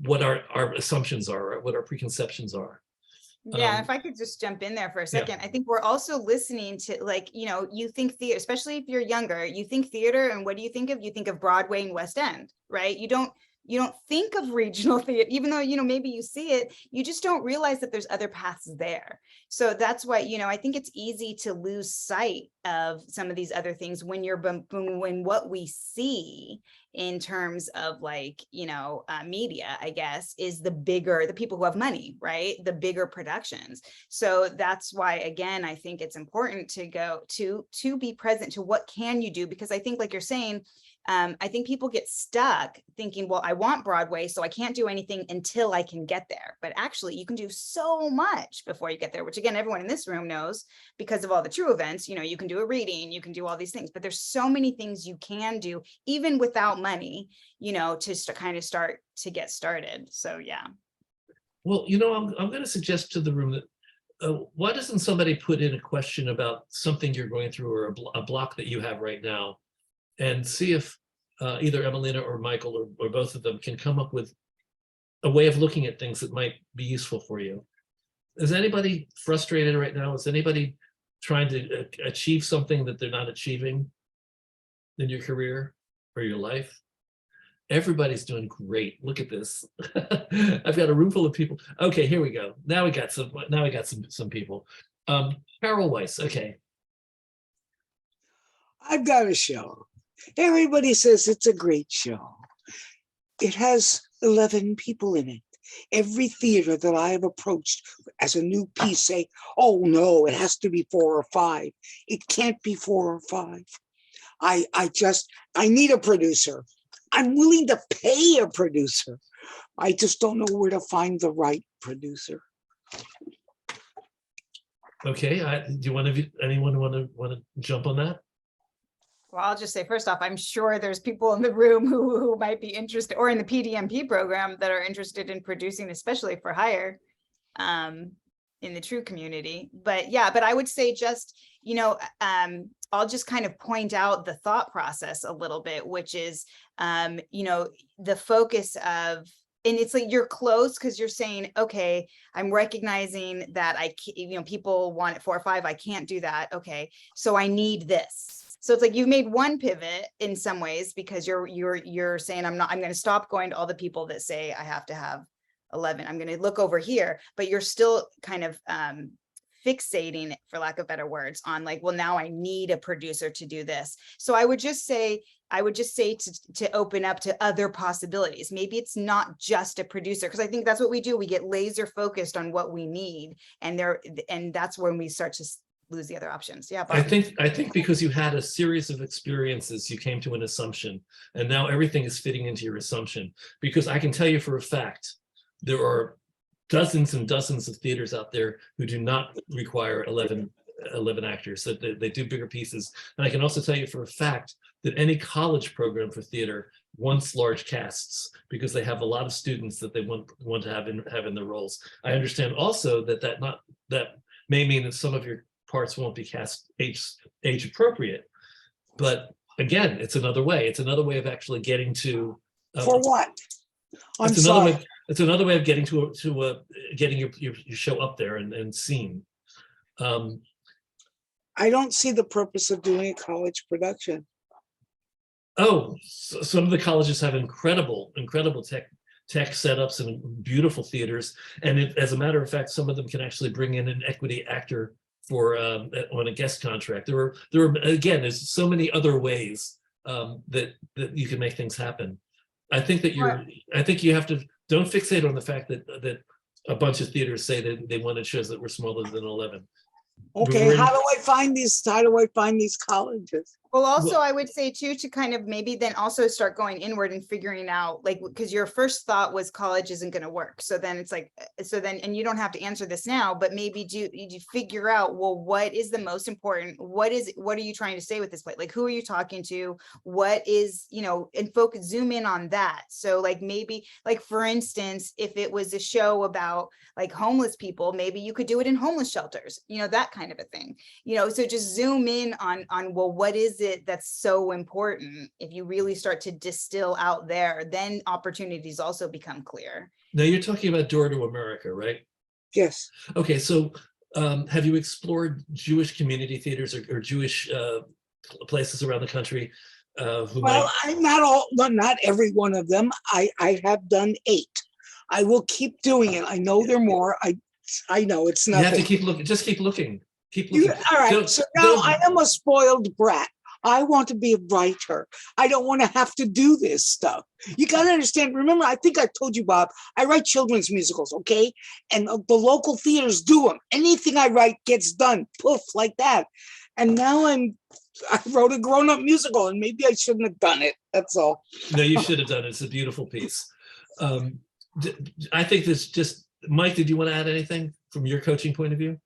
what our assumptions are, what our preconceptions are. Yeah, if I could just jump in there for a second, I think we're also listening to, like, you think theater, especially if you're younger, you think theater, and what do you think of? You think of Broadway and West End, right? You don't think of regional theater, even though, maybe you see it, you just don't realize that there's other paths there. So that's why, I think it's easy to lose sight of some of these other things when when what we see in terms of, like, media, I guess, is the people who have money, right? The bigger productions. So that's why, again, I think it's important to go to be present to what can you do, because I think, like you're saying, I think people get stuck thinking, well, I want Broadway, so I can't do anything until I can get there. But actually, you can do so much before you get there, which, again, everyone in this room knows because of all the true events. You can do a reading, you can do all these things, but there's so many things you can do, even without money, to kind of start to get started. So, yeah. Well, I'm going to suggest to the room that why doesn't somebody put in a question about something you're going through or a block that you have right now, and see if either Emileena or Michael or both of them can come up with a way of looking at things that might be useful for you. Is anybody frustrated right now? Is anybody trying to achieve something that they're not achieving in your career or your life? Everybody's doing great. Look at this. I've got a room full of people. Okay, here we go. Now we got some people. Carol Weiss, okay. I've got a show. Everybody says it's a great show. It has 11 people in it. Every theater that I have approached as a new piece say, oh no, it has to be 4 or 5. It can't be 4 or 5. I need a producer. I'm willing to pay a producer. I just don't know where to find the right producer. Okay, anyone want to jump on that? Well, I'll just say, first off, I'm sure there's people in the room who might be interested, or in the PDMP program, that are interested in producing, especially for hire, in the true community. But yeah, but I would say just, I'll just kind of point out the thought process a little bit, which is, the focus of, and it's like you're close because you're saying, okay, I'm recognizing that people want it 4 or 5. I can't do that. Okay, so I need this. So it's like you've made one pivot in some ways, because you're saying, I'm going to stop going to all the people that say I have to have 11. I'm going to look over here, but you're still kind of fixating, for lack of better words, on, like, well, now I need a producer to do this. So I would just say to open up to other possibilities. Maybe it's not just a producer, because I think that's what we do. We get laser focused on what we need, and that's when we start to lose the other options. Yeah, Bob. I think because you had a series of experiences, you came to an assumption, and now everything is fitting into your assumption. Because I can tell you for a fact, there are dozens and dozens of theaters out there who do not require 11 actors, that they do bigger pieces. And I can also tell you for a fact that any college program for theater wants large casts, because they have a lot of students that they want to have in their roles. I understand also that may mean that some of your parts won't be cast age appropriate, but again, it's another way. It's another way of actually getting to. For what? It's another way of getting to getting your show up there and seen. I don't see the purpose of doing a college production. Oh, so some of the colleges have incredible tech setups and beautiful theaters, and as a matter of fact, some of them can actually bring in an equity actor for on a guest contract. There are again, there's so many other ways that you can make things happen. I think that you have to, don't fixate on the fact that a bunch of theaters say that they wanted shows that were smaller than 11. Okay, We're in- how do I find these colleges? Well, also, Well- I would say too, to kind of maybe then also start going inward and figuring out, like, because your first thought was college isn't going to work. So then it's like, and you don't have to answer this now, but maybe you figure out, well, what is the most important? What are you trying to say with this place? Like, who are you talking to? What is, and focus, zoom in on that. So like, maybe like, for instance, if it was a show about like homeless people, maybe you could do it in homeless shelters, that kind of a thing, so just zoom in on, well, what is it that's so important? If you really start to distill out there, then opportunities also become clear. Now you're talking about Door to America, right? Yes. Okay, so have you explored Jewish community theaters or Jewish places around the country who Well, might? I'm not every one of them. I have done 8. I will keep doing it. I know there are more. I know it's You have to nothing. keep looking. Just keep looking. Keep looking. All right. Don't- So now don't- I am a spoiled brat. I want to be a writer. I don't want to have to do this stuff. You got to understand. Remember, I think I told you, Bob, I write children's musicals, okay? And the local theaters do them. Anything I write gets done, poof, like that. And now I wrote a grown-up musical, and maybe I shouldn't have done it. That's all. No, you should have done it. It's a beautiful piece. I think this just, Mike, did you want to add anything from your coaching point of view?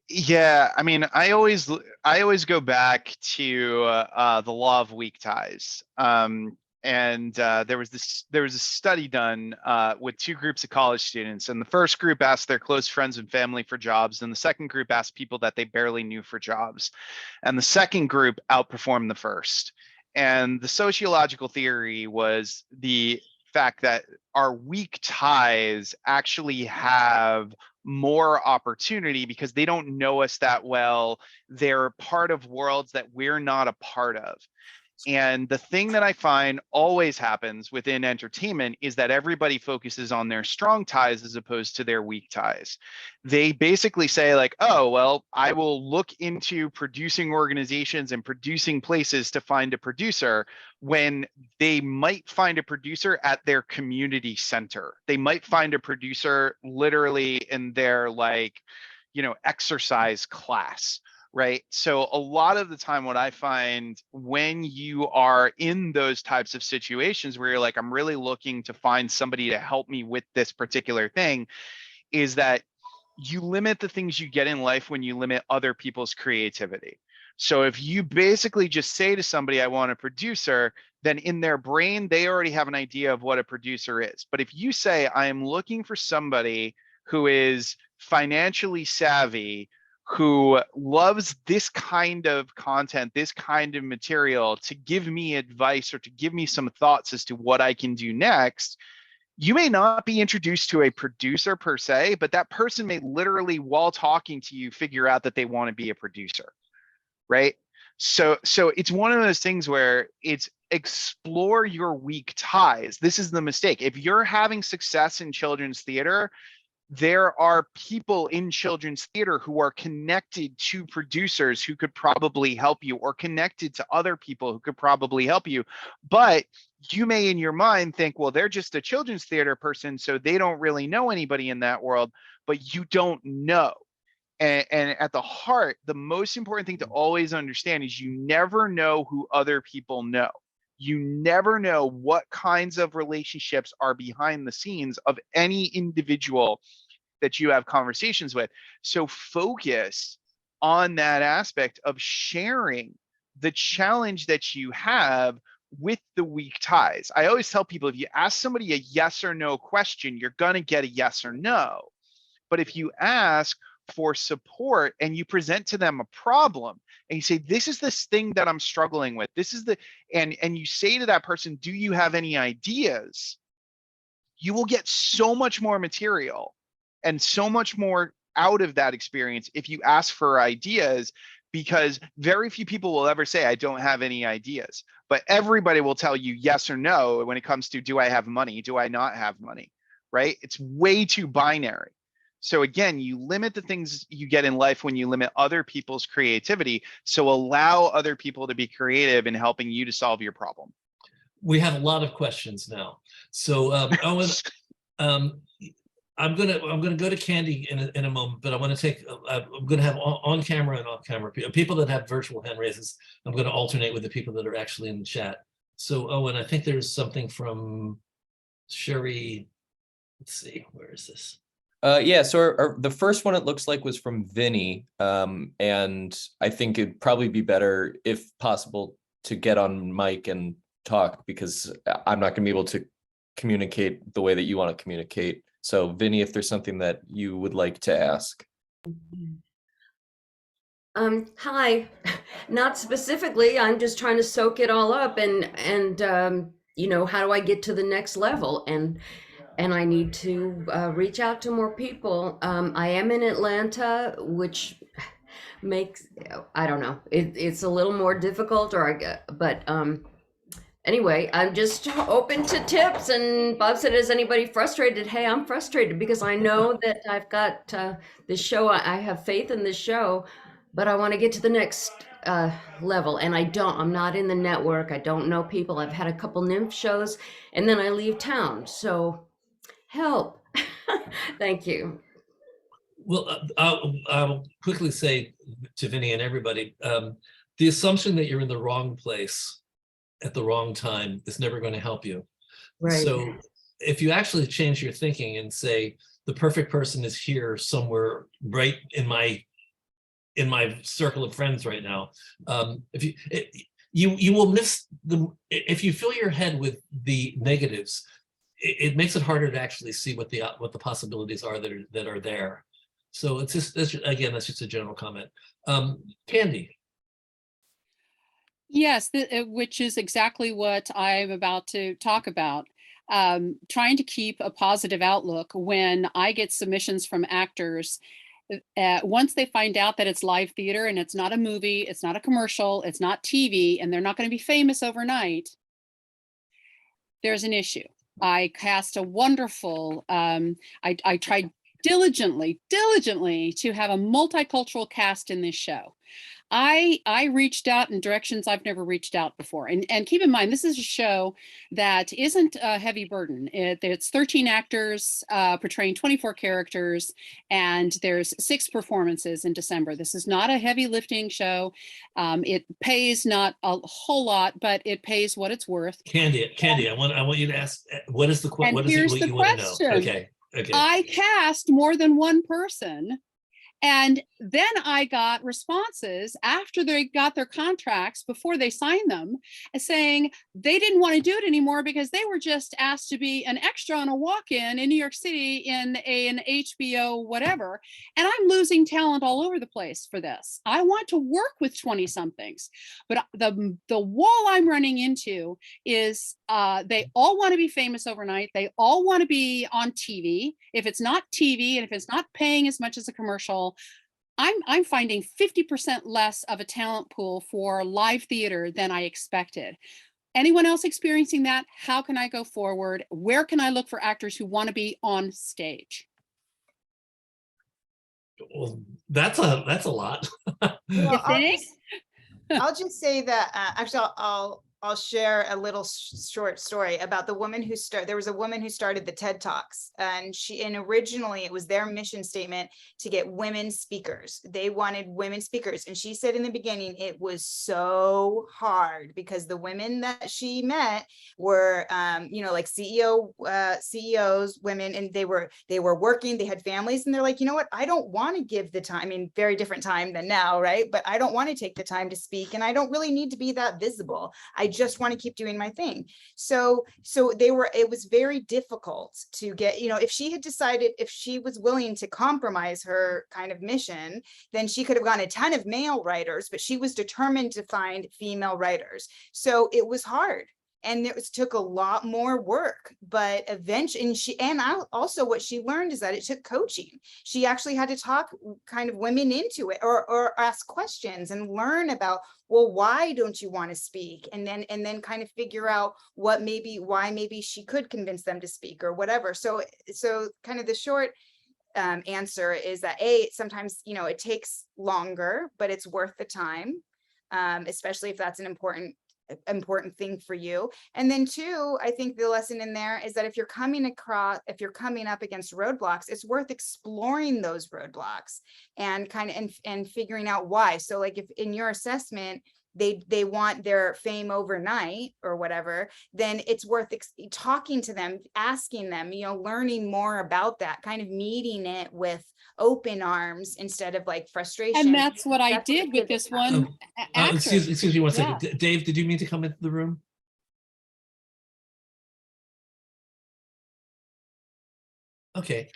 Yeah, I mean, I always go back to the law of weak ties. There was a study done with 2 groups of college students, and the first group asked their close friends and family for jobs, and the second group asked people that they barely knew for jobs. And the second group outperformed the first. And the sociological theory was the fact that our weak ties actually have more opportunity because they don't know us that well. They're part of worlds that we're not a part of. And the thing that I find always happens within entertainment is that everybody focuses on their strong ties as opposed to their weak ties. They basically say like, oh, well, I will look into producing organizations and producing places to find a producer, when they might find a producer at their community center. They might find a producer literally in their exercise class. Right. So a lot of the time, what I find when you are in those types of situations where you're like, I'm really looking to find somebody to help me with this particular thing, is that you limit the things you get in life when you limit other people's creativity. So if you basically just say to somebody, I want a producer, then in their brain, they already have an idea of what a producer is. But if you say, I am looking for somebody who is financially savvy, who loves this kind of content, this kind of material, to give me advice or to give me some thoughts as to what I can do next, you may not be introduced to a producer per se, but that person may literally, while talking to you, figure out that they want to be a producer, right? So it's one of those things where it's explore your weak ties. This is the mistake. If you're having success in children's theater, there are people in children's theater who are connected to producers who could probably help you, or connected to other people who could probably help you. But you may in your mind think, well, they're just a children's theater person, so they don't really know anybody in that world, but you don't know. And at the heart, the most important thing to always understand is you never know who other people know. You never know what kinds of relationships are behind the scenes of any individual that you have conversations with. So focus on that aspect of sharing the challenge that you have with the weak ties. I always tell people, if you ask somebody a yes or no question, you're going to get a yes or no. But if you ask for support and you present to them a problem and you say, this is this thing that I'm struggling with, this is and you say to that person, do you have any ideas? You will get so much more material and so much more out of that experience if you ask for ideas, because very few people will ever say, I don't have any ideas, but everybody will tell you yes or no when it comes to, do I have money? Do I not have money? Right? It's way too binary. So again, you limit the things you get in life when you limit other people's creativity. So allow other people to be creative in helping you to solve your problem. We have a lot of questions now. So Owen, I'm gonna go to Candy in a moment, but I want to take I'm gonna have on camera and off camera people that have virtual hand raises. I'm going to alternate with the people that are actually in the chat. So Owen, I think there's something from Sherry. Let's see, where is this? Yeah, so the first one it looks like was from Vinny, and I think it'd probably be better, if possible, to get on mic and talk, because I'm not going to be able to communicate the way that you want to communicate. So Vinny, if there's something that you would like to ask. Hi, not specifically, I'm just trying to soak it all up and you know, how do I get to the next level? And I need to reach out to more people. I am in Atlanta, which makes, I don't know, it's a little more difficult, but anyway, I'm just open to tips. And Bob said, is anybody frustrated? Hey, I'm frustrated because I know that I've got this show. I have faith in this show, but I want to get to the next level. And I'm not in the network. I don't know people. I've had a couple nymph shows and then I leave town. So help. Thank you. Well, I'll quickly say to Vinny and everybody, the assumption that you're in the wrong place at the wrong time is never going to help you. Right. So if you actually change your thinking and say, the perfect person is here somewhere right in my circle of friends right now, if you will miss if you fill your head with the negatives, it makes it harder to actually see what the possibilities are that are there. So it's just, again, that's just a general comment. Candy. Yes, which is exactly what I'm about to talk about. Trying to keep a positive outlook when I get submissions from actors. Once they find out that it's live theater and it's not a movie, it's not a commercial, it's not TV, and they're not going to be famous overnight, there's an issue. I cast a wonderful, I tried diligently to have a multicultural cast in this show. I reached out in directions I've never reached out before. And keep in mind, this is a show that isn't a heavy burden. It's 13 actors portraying 24 characters, and there's 6 performances in December. This is not a heavy lifting show. It pays not a whole lot, but it pays what it's worth. Candy, I want you to ask, what is the question? What is Here's it the you want to question. know? Okay. I cast more than one person. And then I got responses after they got their contracts, before they signed them, saying they didn't want to do it anymore because they were just asked to be an extra on a walk-in in New York City in an HBO whatever. And I'm losing talent all over the place for this. I want to work with 20-somethings, but the wall I'm running into is they all want to be famous overnight. They all want to be on TV. If it's not TV and if it's not paying as much as a commercial, I'm finding 50% less of a talent pool for live theater than I expected. Anyone else experiencing that? How can I go forward? Where can I look for actors who want to be on stage? Well, that's a lot. You think? I'll just say that actually I'll share a little short story about the woman who there was a woman who started the TED Talks, and originally it was their mission statement to get women speakers. They wanted women speakers. And she said in the beginning, it was so hard because the women that she met were, like CEOs, women, and they were working, they had families, and they're like, you know what? I don't want to give the time, I mean, very different time than now, right? But I don't want to take the time to speak, and I don't really need to be that visible. I just want to keep doing my thing. So it was very difficult to get, if she had decided, if she was willing to compromise her kind of mission, then she could have gotten a ton of male writers, but she was determined to find female writers. So it was hard. And it took a lot more work, but eventually, also what she learned is that it took coaching. She actually had to talk kind of women into it, or ask questions and learn about, well, why don't you want to speak? And then kind of figure out why maybe she could convince them to speak or whatever. So kind of the short answer is that sometimes, it takes longer, but it's worth the time, especially if that's an important important thing for you. And then two, I think the lesson in there is that if you're coming up against roadblocks, it's worth exploring those roadblocks and kind of and figuring out why. So like if in your assessment they want their fame overnight or whatever, then it's worth talking to them, asking them, learning more about that, kind of meeting it with open arms instead of like frustration. And that's what I did with this one actor. Excuse me one second. Yeah. Dave, did you mean to come into the room? Okay.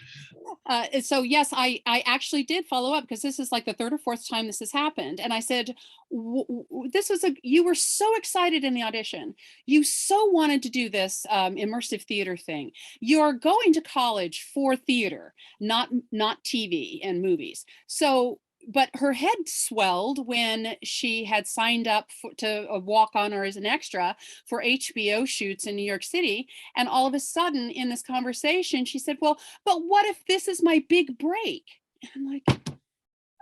So yes, I actually did follow up because this is like the third or fourth time this has happened. And I said, you were so excited in the audition. You so wanted to do this immersive theater thing. You're going to college for theater, not TV and movies. So, but her head swelled when she had signed up to walk on or as an extra for HBO shoots in New York City. And all of a sudden in this conversation, she said, well, but what if this is my big break? And I'm like,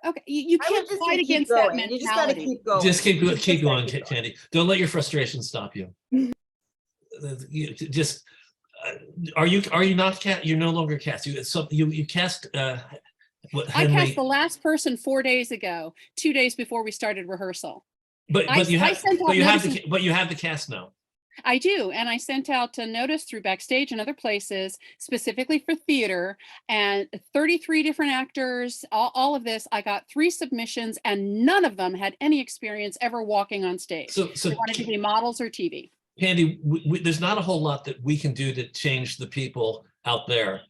okay, you can't fight against that mentality. You just gotta keep going. Just keep going, Candy. Don't let your frustration stop you. Just, are you not cast? You're no longer cast. You cast, I cast the last person 4 days ago, 2 days before we started rehearsal. But you have the cast now. I do, and I sent out a notice through Backstage and other places specifically for theater, and 33 different actors, all of this. I got 3 submissions, and none of them had any experience ever walking on stage. So they wanted to be models or TV. Candy, there's not a whole lot that we can do to change the people out there.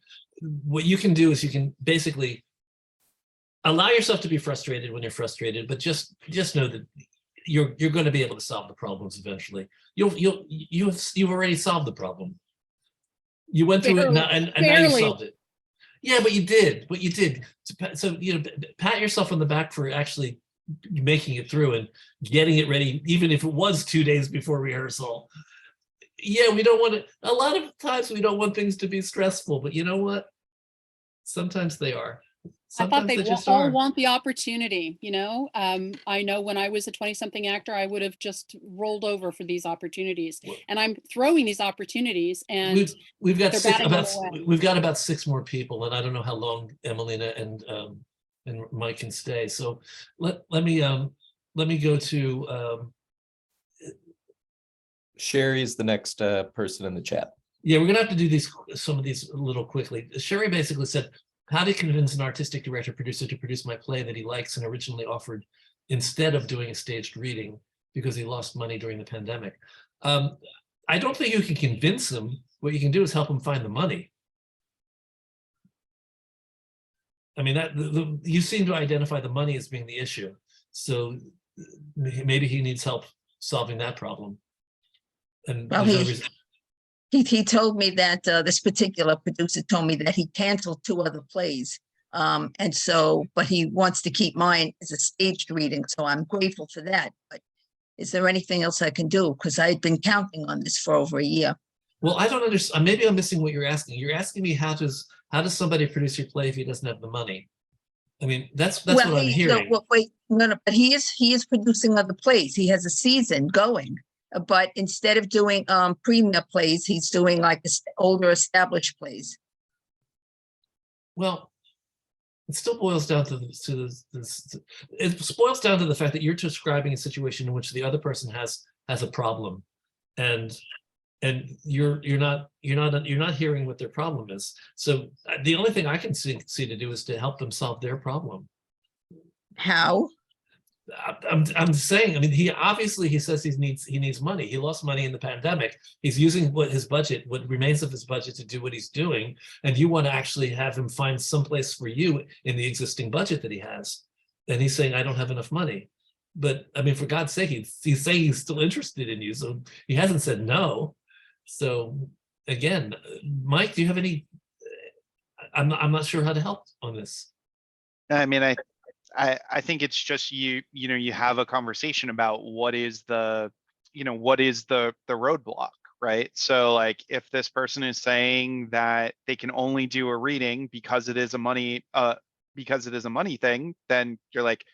What you can do is you can basically allow yourself to be frustrated when you're frustrated, but just know that you're going to be able to solve the problems eventually. You've already solved the problem. You went through it now, and now you solved it. Yeah, but you did. So pat yourself on the back for actually making it through and getting it ready, even if it was 2 days before rehearsal. Yeah, we don't want to. A lot of times we don't want things to be stressful, but you know what? Sometimes they are. Sometimes I thought they just all want the opportunity, I know when I was a 20-something actor, I would have just rolled over for these opportunities, and I'm throwing these opportunities, and we've got about 6 more people, and I don't know how long Emileena and Mike can stay. So let me go to Sherry is the next person in the chat. Yeah, we're gonna have to do some of these a little quickly. Sherry basically said, how to convince an artistic director producer to produce my play that he likes and originally offered instead of doing a staged reading because he lost money during the pandemic. I don't think you can convince him. What you can do is help him find the money. I mean, you seem to identify the money as being the issue. So maybe he needs help solving that problem. And well, he told me that this particular producer told me that he canceled 2 other plays. And so, but he wants to keep mine as a staged reading. So I'm grateful for that. But is there anything else I can do? Because I've been counting on this for over a year. Well, I don't understand. Maybe I'm missing what you're asking. You're asking me how does somebody produce your play if he doesn't have the money? I mean, that's what I'm hearing. No, wait, no, but he is producing other plays. He has a season going. But instead of doing premier plays, he's doing like older established plays. Well, it still boils down to it boils down to the fact that you're describing a situation in which the other person has a problem, and you're not hearing what their problem is. So the only thing I can see to do is to help them solve their problem. How? I'm saying, I mean, he says he needs money. He lost money in the pandemic. He's using what remains of his budget to do what he's doing. And you want to actually have him find someplace for you in the existing budget that he has. And he's saying, I don't have enough money. But I mean, for God's sake, he's saying he's still interested in you. So he hasn't said no. So again, Mike, do you have any, I'm not sure how to help on this. I mean, I think it's just you have a conversation about what is the roadblock, right? So like if this person is saying that they can only do a reading because it is a money thing, then you're like,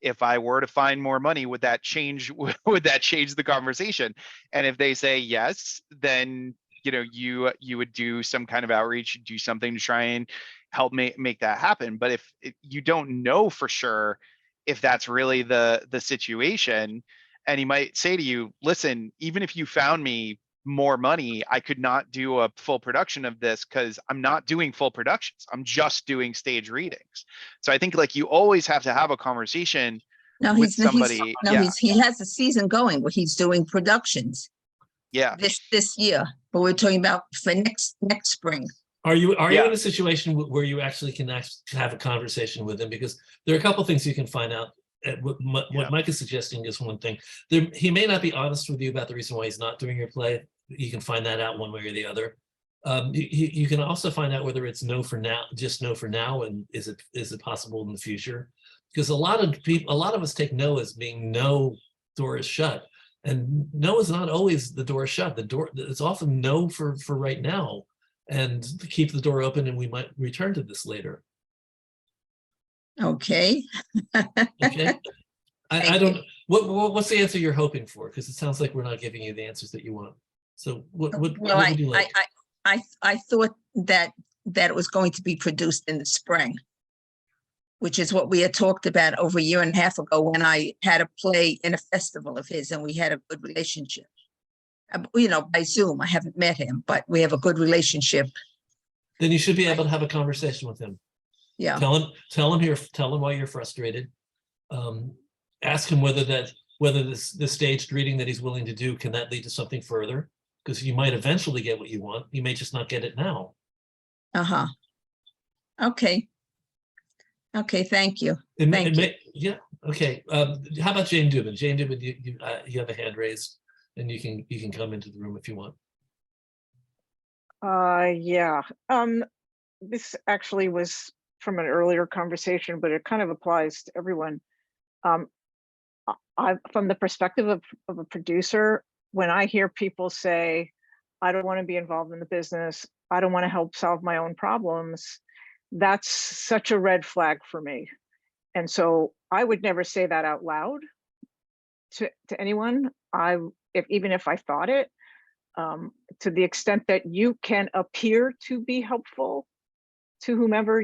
if I were to find more money, would that change would that change the conversation? And if they say yes, then you would do some kind of outreach, do something to try and help make that happen. But if you don't know for sure if that's really the situation, and he might say to you, listen, even if you found me more money, I could not do a full production of this because I'm not doing full productions. I'm just doing stage readings. So I think like you always have to have a conversation No, with somebody. he has a season going where he's doing productions Yeah. this year, but we're talking about for next spring. Are you Yeah. in a situation where you actually can have a conversation with him? Because there are a couple things you can find out. What Mike is suggesting is one thing. He may not be honest with you about the reason why he's not doing your play. You can find that out one way or the other. You can also find out whether it's no for now, just no for now, and is it possible in the future? Because a lot of us take no as being no, door is shut, and no is not always the door is shut. It's often no for right now, and to keep the door open, and we might return to this later. Okay. Okay. I don't. What's the answer you're hoping for? Because it sounds like we're not giving you the answers that you want. So what would you like? I thought that it was going to be produced in the spring, which is what we had talked about over a year and a half ago when I had a play in a festival of his, and we had a good relationship. By Zoom. I haven't met him, but we have a good relationship. Then you should be able to have a conversation with him. Yeah. Tell him why you're frustrated. Ask him whether this staged reading that he's willing to do, can that lead to something further? Because you might eventually get what you want. You may just not get it now. Uh-huh. Okay. Okay, thank you. Yeah. Okay. How about Jane Dubin? Jane Dubin, you have a hand raised, and you can come into the room if you want. Yeah. This actually was from an earlier conversation, but it kind of applies to everyone. From the perspective of a producer, when I hear people say, I don't want to be involved in the business, I don't want to help solve my own problems, that's such a red flag for me. And so I would never say that out loud to anyone. Even if I thought it, to the extent that you can appear to be helpful to whomever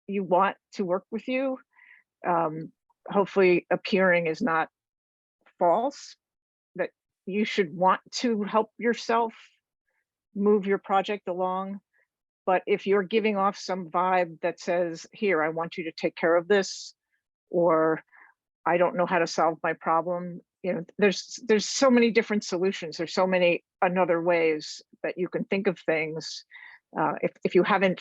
you want to work with you, hopefully appearing is not false, that you should want to help yourself move your project along. But if you're giving off some vibe that says, here, I want you to take care of this, or I don't know how to solve my problem, there's so many different solutions. There's so many other ways that you can think of things. If you haven't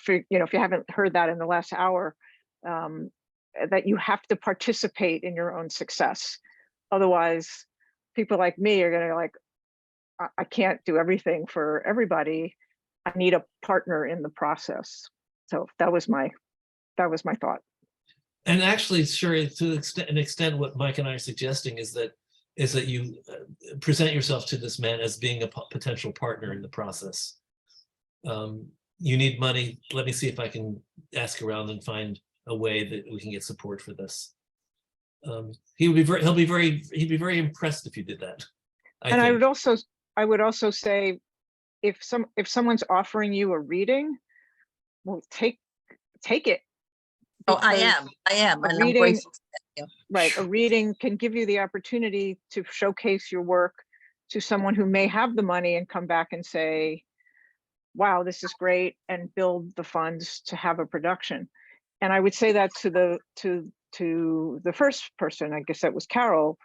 heard that in the last hour, that you have to participate in your own success. Otherwise, people like me are going to like, I can't do everything for everybody. I need a partner in the process. So that was my thought. And actually, sure, to an extent, what Mike and I are suggesting is that you present yourself to this man as being a potential partner in the process. You need money. Let me see if I can ask around and find a way that we can get support for this. He'd be very impressed if you did that. I would also say, if someone's offering you a reading, well, take it. Oh, I am, and I'm grateful. Right, a reading can give you the opportunity to showcase your work to someone who may have the money and come back and say, wow, this is great, and build the funds to have a production. And I would say that to the first person, I guess that was Carol.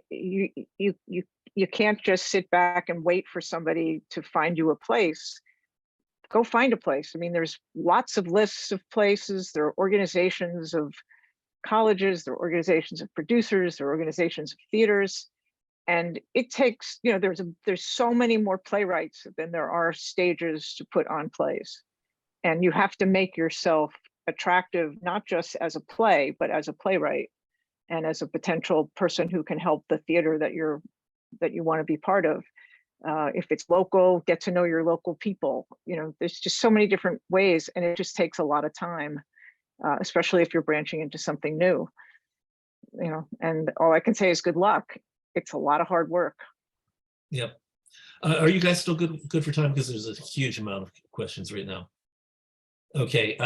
You can't just sit back and wait for somebody to find you a place. Go find a place. I mean, there's lots of lists of places. There are organizations of colleges, there are organizations of producers, there are organizations of theaters. And it takes, there's so many more playwrights than there are stages to put on plays. And you have to make yourself attractive, not just as a play, but as a playwright and as a potential person who can help the theater that you want to be part of. If it's local, get to know your local people. There's just so many different ways, and it just takes a lot of time, especially if you're branching into something new. you know, and all I can say is good luck. It's a lot of hard work. Yep. Are you guys still good for time? Because there's a huge amount of questions right now. Okay.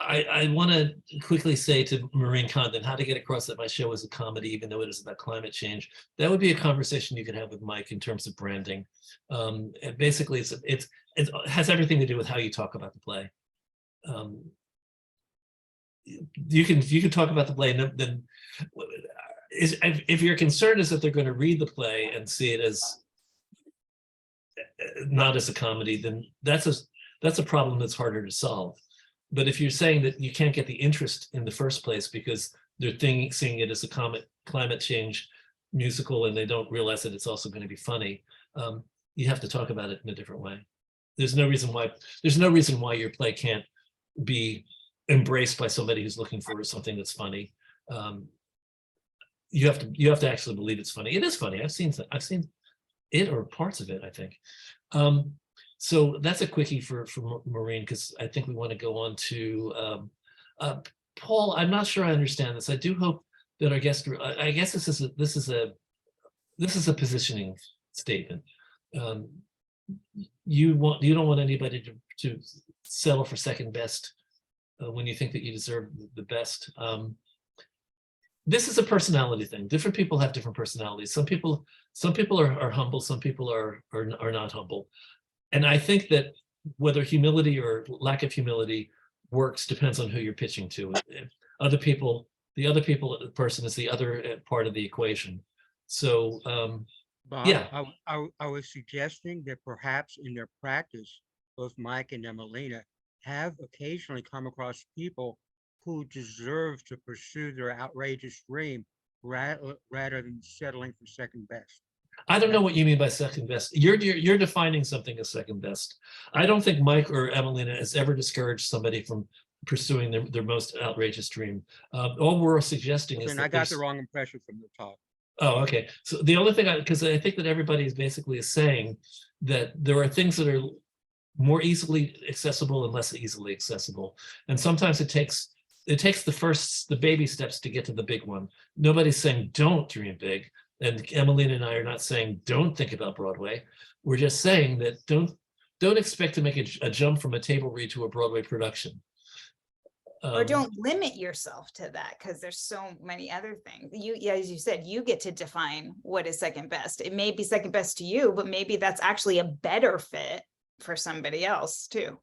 I want to quickly say to Maureen Condon, how to get across that my show is a comedy, even though it is about climate change. That would be a conversation you could have with Mike in terms of branding. And basically, it has everything to do with how you talk about the play. You can talk about the play, and then if your concern is that they're going to read the play and see it as not as a comedy, then that's a problem that's harder to solve. But if you're saying that you can't get the interest in the first place because they're seeing it as a climate change musical and they don't realize that it's also going to be funny, you have to talk about it in a different way. There's no reason why your play can't be embraced by somebody who's looking for something that's funny. You have to actually believe it's funny. It is funny. I've seen it or parts of it, I think. So that's a quickie for Maureen, because I think we want to go on to Paul. I'm not sure I understand this. I do hope that our guest, I guess this is a positioning statement. You don't want anybody to settle for second best when you think that you deserve the best. This is a personality thing. Different people have different personalities. Some people are humble. Some people are not humble. And I think that whether humility or lack of humility works depends on who you're pitching to. The other person is the other part of the equation. So Bob, yeah. I was suggesting that perhaps in their practice, both Mike and Emileena have occasionally come across people who deserve to pursue their outrageous dream rather than settling for second best. I don't know what you mean by second best. You're defining something as second best. I don't think Mike or Emileena has ever discouraged somebody from pursuing their most outrageous dream. All we're suggesting is that I got the wrong impression from the talk. Oh, okay. So the only thing, because I think that everybody is basically saying that there are things that are more easily accessible and less easily accessible, and sometimes it takes the baby steps to get to the big one. Nobody's saying don't dream big. And Emileena and I are not saying don't think about Broadway. We're just saying that don't expect to make a jump from a table read to a Broadway production. Or don't limit yourself to that, because there's so many other things. As you said, you get to define what is second best. It may be second best to you, but maybe that's actually a better fit for somebody else too.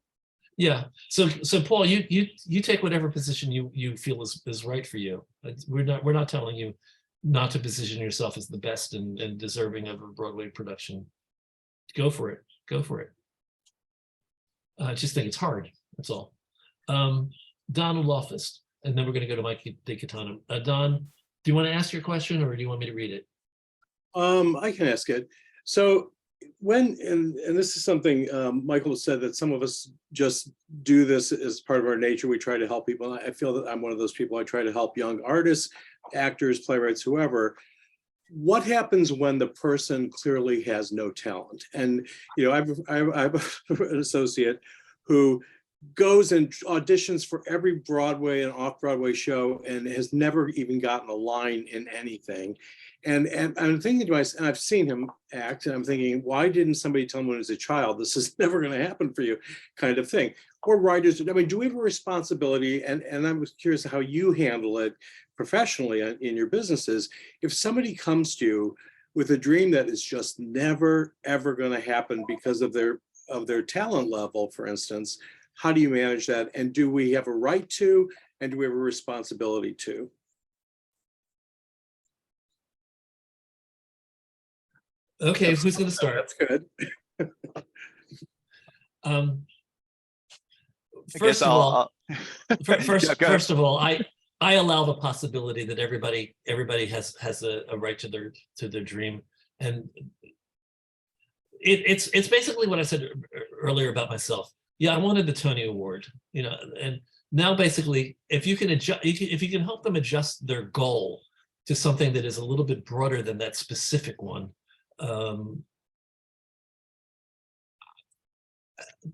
Yeah. So Paul, you take whatever position you feel is right for you. We're not telling you not to position yourself as the best and deserving of a Broadway production. Go for it. Go for it. I just think it's hard. That's all. Donald Loftus, and then we're going to go to Mike DeCatano. Don, do you want to ask your question, or do you want me to read it? I can ask it. So and this is something Michael said, that some of us just do this as part of our nature. We try to help people. I feel that I'm one of those people. I try to help young artists, actors, playwrights, whoever. What happens when the person clearly has no talent? And I have an associate who goes and auditions for every Broadway and off-Broadway show and has never even gotten a line in anything. And I'm thinking to myself, and I've seen him act, and I'm thinking, why didn't somebody tell him when he was a child, this is never going to happen for you, kind of thing? Or writers, I mean, do we have a responsibility? And I was curious how you handle it professionally in your businesses. If somebody comes to you with a dream that is just never, ever going to happen because of their talent level, for instance, how do you manage that? And do we have a right to, and do we have a responsibility to? Okay, who's going to start? That's good. First of all, I allow the possibility that everybody has a right to their dream, and it's basically what I said earlier about myself. Yeah, I wanted the Tony Award, and now basically, if you can help them adjust their goal to something that is a little bit broader than that specific one.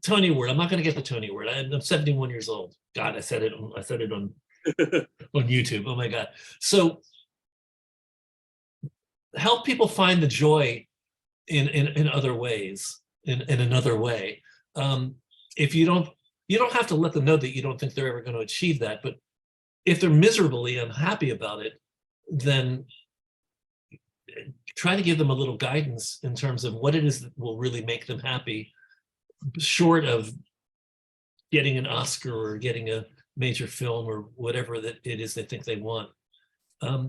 Tony Award. I'm not going to get the Tony Award. I'm 71 years old. God, I said it on on YouTube. Oh my God. So help people find the joy in other ways, in another way. If you don't have to let them know that you don't think they're ever going to achieve that, but if they're miserably unhappy about it, then try to give them a little guidance in terms of what it is that will really make them happy, short of getting an Oscar or getting a major film or whatever that it is they think they want.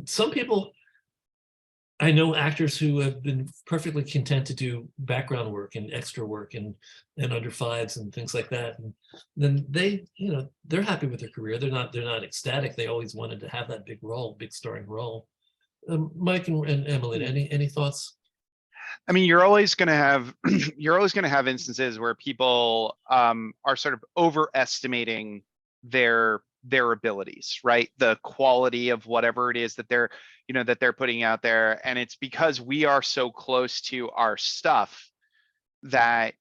Some people, I know actors who have been perfectly content to do background work and extra work and under fives and things like that. And then they, they're happy with their career. They're not ecstatic. They always wanted to have that big role, big starring role. Mike and Emileena, any thoughts? I mean, you're always going to have instances where people are sort of overestimating their abilities, right? The quality of whatever it is that they're putting out there. And it's because we are so close to our stuff that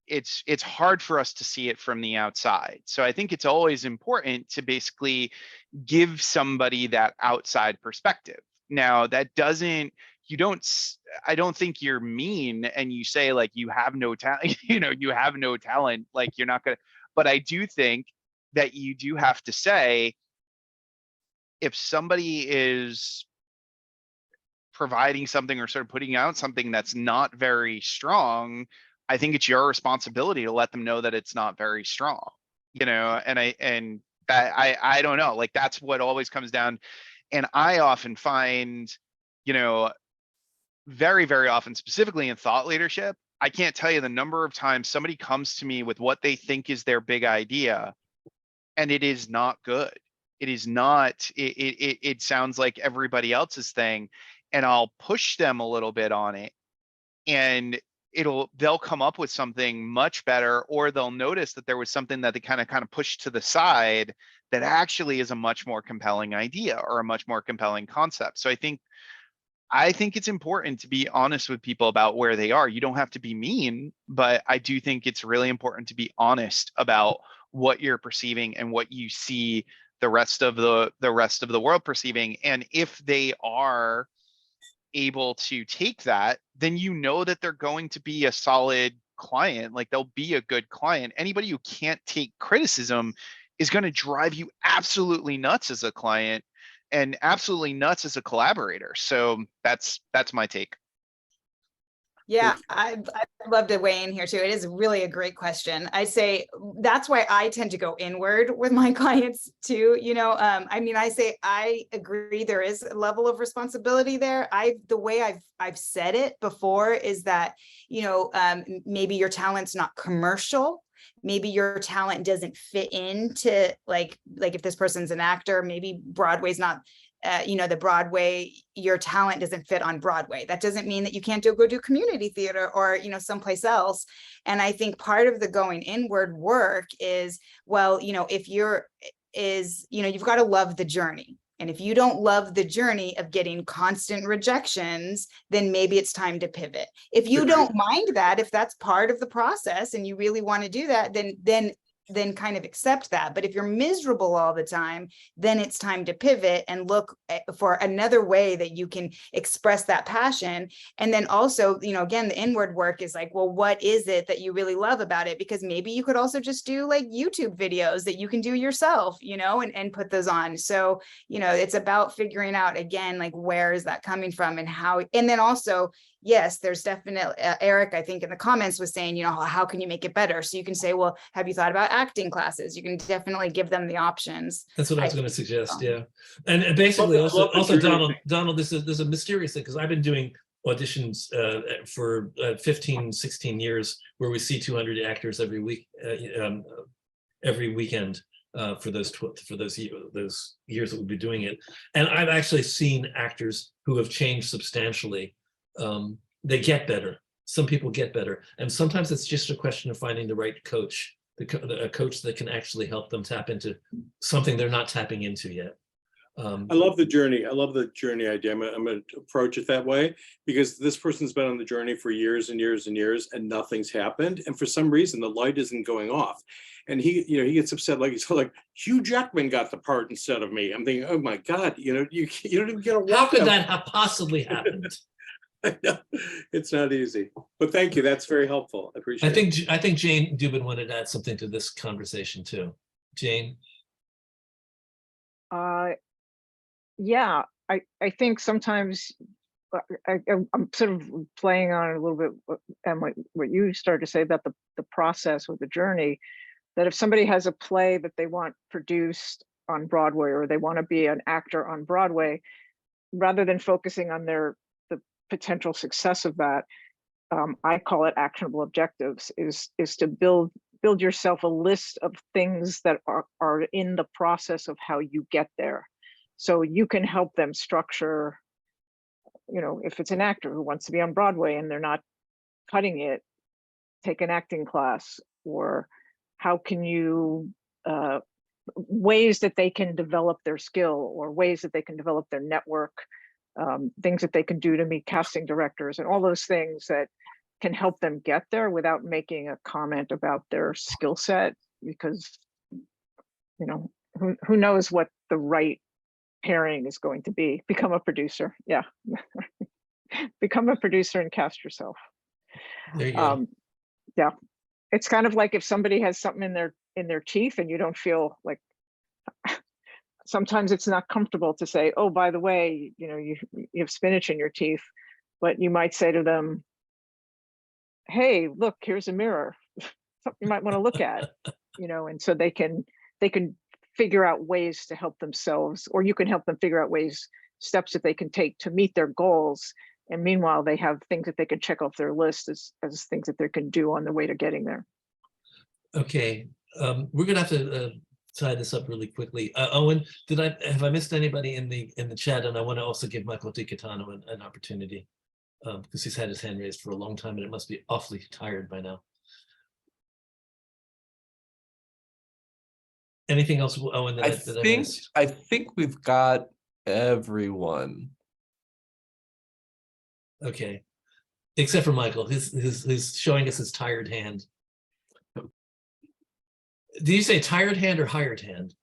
it's hard for us to see it from the outside. So I think it's always important to basically give somebody that outside perspective. Now, that doesn't, I don't think you're mean and you say like you have no talent, you have no talent, like you're not gonna, but I do think that you do have to say, if somebody is providing something or sort of putting out something that's not very strong, I think it's your responsibility to let them know that it's not very strong, and I don't know, like that's what always comes down. And I often find, very, very often, specifically in thought leadership, I can't tell you the number of times somebody comes to me with what they think is their big idea, and it is not good. It is not, it sounds like everybody else's thing, and I'll push them a little bit on it, and they'll come up with something much better, or they'll notice that there was something that they kind of pushed to the side that actually is a much more compelling idea or a much more compelling concept. So I think it's important to be honest with people about where they are. You don't have to be mean, but I do think it's really important to be honest about what you're perceiving and what you see the rest of the world perceiving. And if they are able to take that, then that they're going to be a solid client, like they'll be a good client. Anybody who can't take criticism is going to drive you absolutely nuts as a client and absolutely nuts as a collaborator. So that's my take. Yeah, I'd love to weigh in here too. It is really a great question. I'd say that's why I tend to go inward with my clients too. I say I agree there is a level of responsibility there. The way I've said it before is that, maybe your talent's not commercial. Maybe your talent doesn't fit into like if this person's an actor, maybe Broadway's not the Broadway, your talent doesn't fit on Broadway. That doesn't mean that you can't go do community theater or, someplace else. And I think part of the going inward work is, if you've got to love the journey. And if you don't love the journey of getting constant rejections, then maybe it's time to pivot. If you don't mind that, if that's part of the process and you really want to do that, then kind of accept that. But if you're miserable all the time, then it's time to pivot and look for another way that you can express that passion. And then also, again, the inward work is like, well, what is it that you really love about it? Because maybe you could also just do like YouTube videos that you can do yourself, and put those on. So, it's about figuring out again, like, where is that coming from and how, and then also, yes, there's definitely, Eric, I think in the comments was saying, how can you make it better? So you can say, well, have you thought about acting classes? You can definitely give them the options. That's what I was going to suggest. Yeah. And basically also Donald, there's a mysterious thing, because I've been doing auditions for 15, 16 years where we see 200 actors every week, every weekend for those years that we've been doing it. And I've actually seen actors who have changed substantially. They get better. Some people get better. And sometimes it's just a question of finding the right coach, a coach that can actually help them tap into something they're not tapping into yet. I love the journey. I love the journey idea. I'm going to approach it that way, because this person's been on the journey for years and years and years, and nothing's happened. And for some reason, the light isn't going off. And he gets upset, like he's like, Hugh Jackman got the part instead of me. I'm thinking, oh my God, you don't even get a walk. How could that have possibly happened? I know, it's not easy, but thank you. That's very helpful. I appreciate it. I think Jane Dubin wanted to add something to this conversation too. Jane? Yeah, I think sometimes I'm sort of playing on it a little bit, and what you started to say about the process or the journey, that if somebody has a play that they want produced on Broadway, or they want to be an actor on Broadway, rather than focusing on the potential success of that, I call it actionable objectives, is to build yourself a list of things that are in the process of how you get there. So you can help them structure, if it's an actor who wants to be on Broadway and they're not cutting it, take an acting class. Or how can you, ways that they can develop their skill, or ways that they can develop their network, things that they can do to meet casting directors, and all those things that can help them get there without making a comment about their skill set, because who knows what the right pairing is going to be. Become a producer. Yeah. Become a producer and cast yourself. There you go. Yeah, it's kind of like if somebody has something in their teeth and you don't feel like, sometimes it's not comfortable to say, oh, by the way, you have spinach in your teeth, but you might say to them, hey, look, here's a mirror, something you might want to look at, and so they can figure out ways to help themselves, or you can help them figure out steps that they can take to meet their goals. And meanwhile, they have things that they can check off their list as things that they can do on the way to getting there. Okay, we're gonna have to tie this up really quickly. Owen, have I missed anybody in the chat? And I want to also give Michael DiCatano an opportunity, because he's had his hand raised for a long time and it must be awfully tired by now. Anything else, Owen, that I missed? I think we've got everyone. Okay, except for Michael, he's showing us his tired hand. Did you say tired hand or hired hand?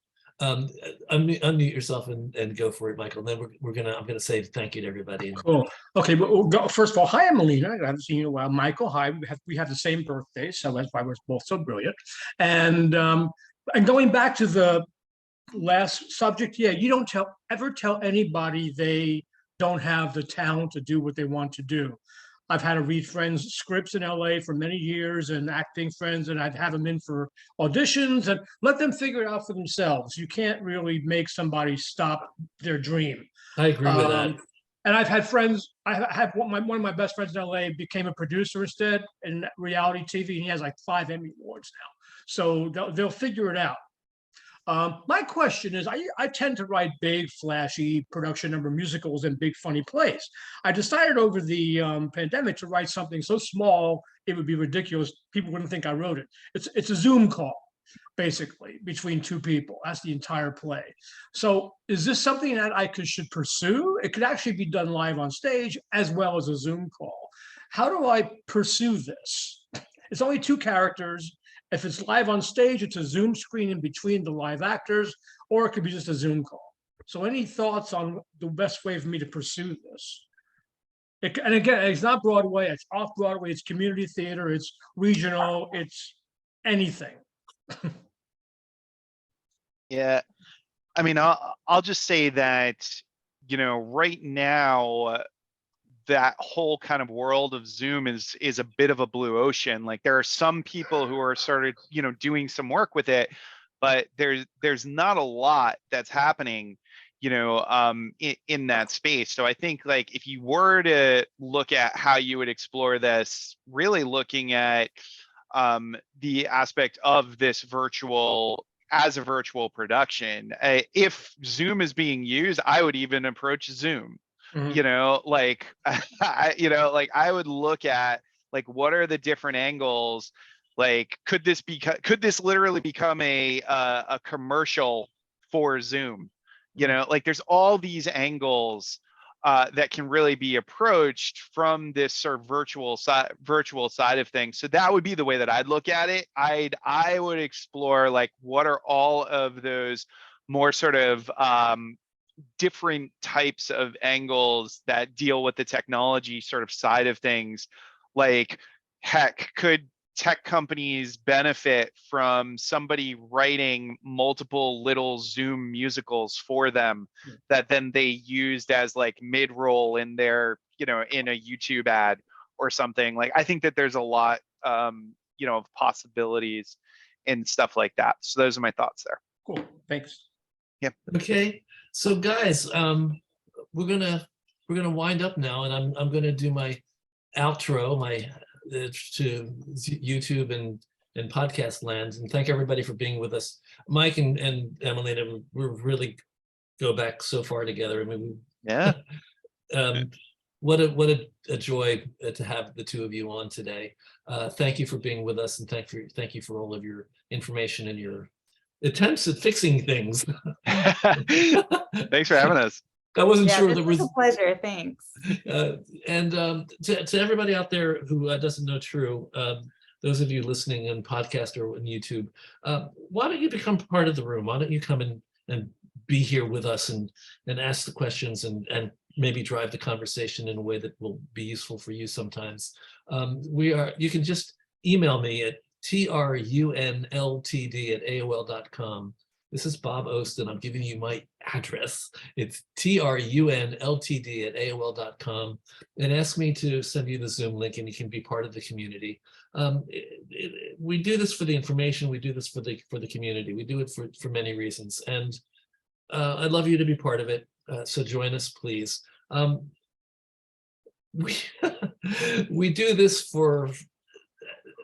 Unmute yourself and go for it, Michael. And then I'm gonna say thank you to everybody. Cool. Okay, but we'll go, first of all, hi, Emileena. I haven't seen you in a while. Michael, hi. We have the same birthday, so that's why we're both so brilliant. And going back to the last subject, yeah, you don't ever tell anybody they don't have the talent to do what they want to do. I've had to read friends' scripts in LA for many years, and acting friends, and I'd have them in for auditions and let them figure it out for themselves. You can't really make somebody stop their dream. I agree with that. And I've had friends, I have one of my best friends in LA became a producer instead in reality TV, and he has like 5 Emmy Awards now. So they'll figure it out. My question is, I tend to write big, flashy production number musicals and big, funny plays. I decided over the pandemic to write something so small, it would be ridiculous. People wouldn't think I wrote it. It's a Zoom call, basically, between 2 people. That's the entire play. So is this something that I should pursue? It could actually be done live on stage as well as a Zoom call. How do I pursue this? It's only 2 characters. If it's live on stage, it's a Zoom screen in between the live actors, or it could be just a Zoom call. So any thoughts on the best way for me to pursue this? And again, it's not Broadway, it's off Broadway, it's community theater, it's regional, it's anything. Yeah, I mean, I'll just say that, right now, that whole kind of world of Zoom is a bit of a blue ocean. Like there are some people who are started, doing some work with it, but there's not a lot that's happening, in that space. So I think like if you were to look at how you would explore this, really looking at the aspect of this as a virtual production, if Zoom is being used, I would even approach Zoom. Like I would look at like what are the different angles, like could this literally become a commercial for Zoom? Like there's all these angles that can really be approached from this sort of virtual side of things. So that would be the way that I'd look at it. I would explore like what are all of those more sort of different types of angles that deal with the technology sort of side of things. Like, heck, could tech companies benefit from somebody writing multiple little Zoom musicals for them that then they used as like mid-roll in their, in a YouTube ad or something? Like, I think that there's a lot, of possibilities and stuff like that. So those are my thoughts there. Cool, thanks. Yep. Okay, so guys, we're gonna wind up now, and I'm gonna do my outro, to YouTube and podcast land, and thank everybody for being with us. Mike and Emileena, we really go back so far together. I mean, yeah. What a joy to have the two of you on today. Thank you for being with us, and thank you for all of your information and your attempts at fixing things. Thanks for having us. I wasn't Yeah, sure this there was was a pleasure. Thanks. and to everybody out there who doesn't know True, those of you listening on podcast or on YouTube, why don't you become part of the room? Why don't you come and be here with us and ask the questions and maybe drive the conversation in a way that will be useful for you sometimes. You can just email me at trunltd@aol.com. This is Bob Osten. I'm giving you my address. It's trunltd@aol.com, and ask me to send you the Zoom link, and you can be part of the community. We do this for the information. We do this for the community. We do it for many reasons, and I'd love you to be part of it. So join us, please. We do this for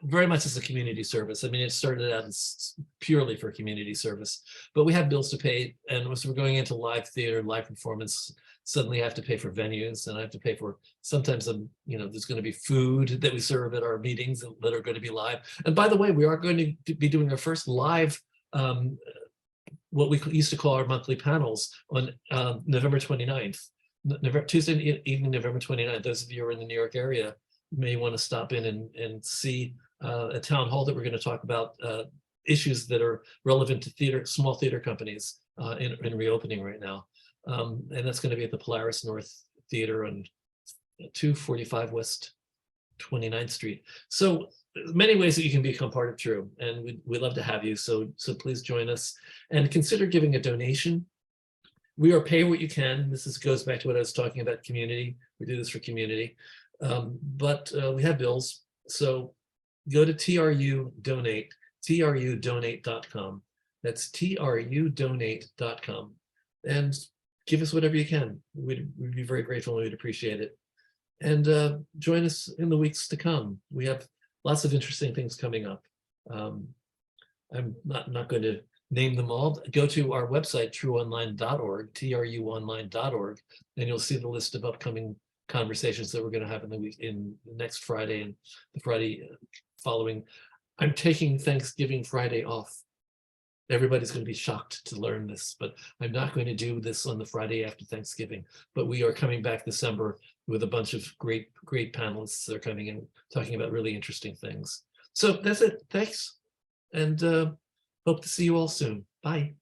very much as a community service. I mean, it started out as purely for community service, but we have bills to pay, and as we're going into live theater, live performance, suddenly I have to pay for venues, and I have to pay for sometimes there's going to be food that we serve at our meetings that are going to be live. And by the way, we are going to be doing our first live what we used to call our monthly panels on November 29th, Tuesday evening, November 29th. Those of you who are in the New York area may want to stop in and see a town hall that we're going to talk about issues that are relevant to small theater companies in reopening right now. And that's going to be at the Polaris North Theater on 245 West 29th Street. So many ways that you can become part of True, and we'd love to have you. So please join us and consider giving a donation. We are pay what you can. This goes back to what I was talking about, community. We do this for community, but we have bills. So go to trudonate.com. That's trudonate.com, and give us whatever you can. We'd be very grateful, and we'd appreciate it. And join us in the weeks to come. We have lots of interesting things coming up. I'm not going to name them all. Go to our website, trueonline.org, truonline.org, and you'll see the list of upcoming conversations that we're going to have in next Friday and the Friday following. I'm taking Thanksgiving Friday off. Everybody's going to be shocked to learn this, but I'm not going to do this on the Friday after Thanksgiving. But we are coming back December with a bunch of great panelists that are coming in talking about really interesting things. So that's it. Thanks, and hope to see you all soon. Bye.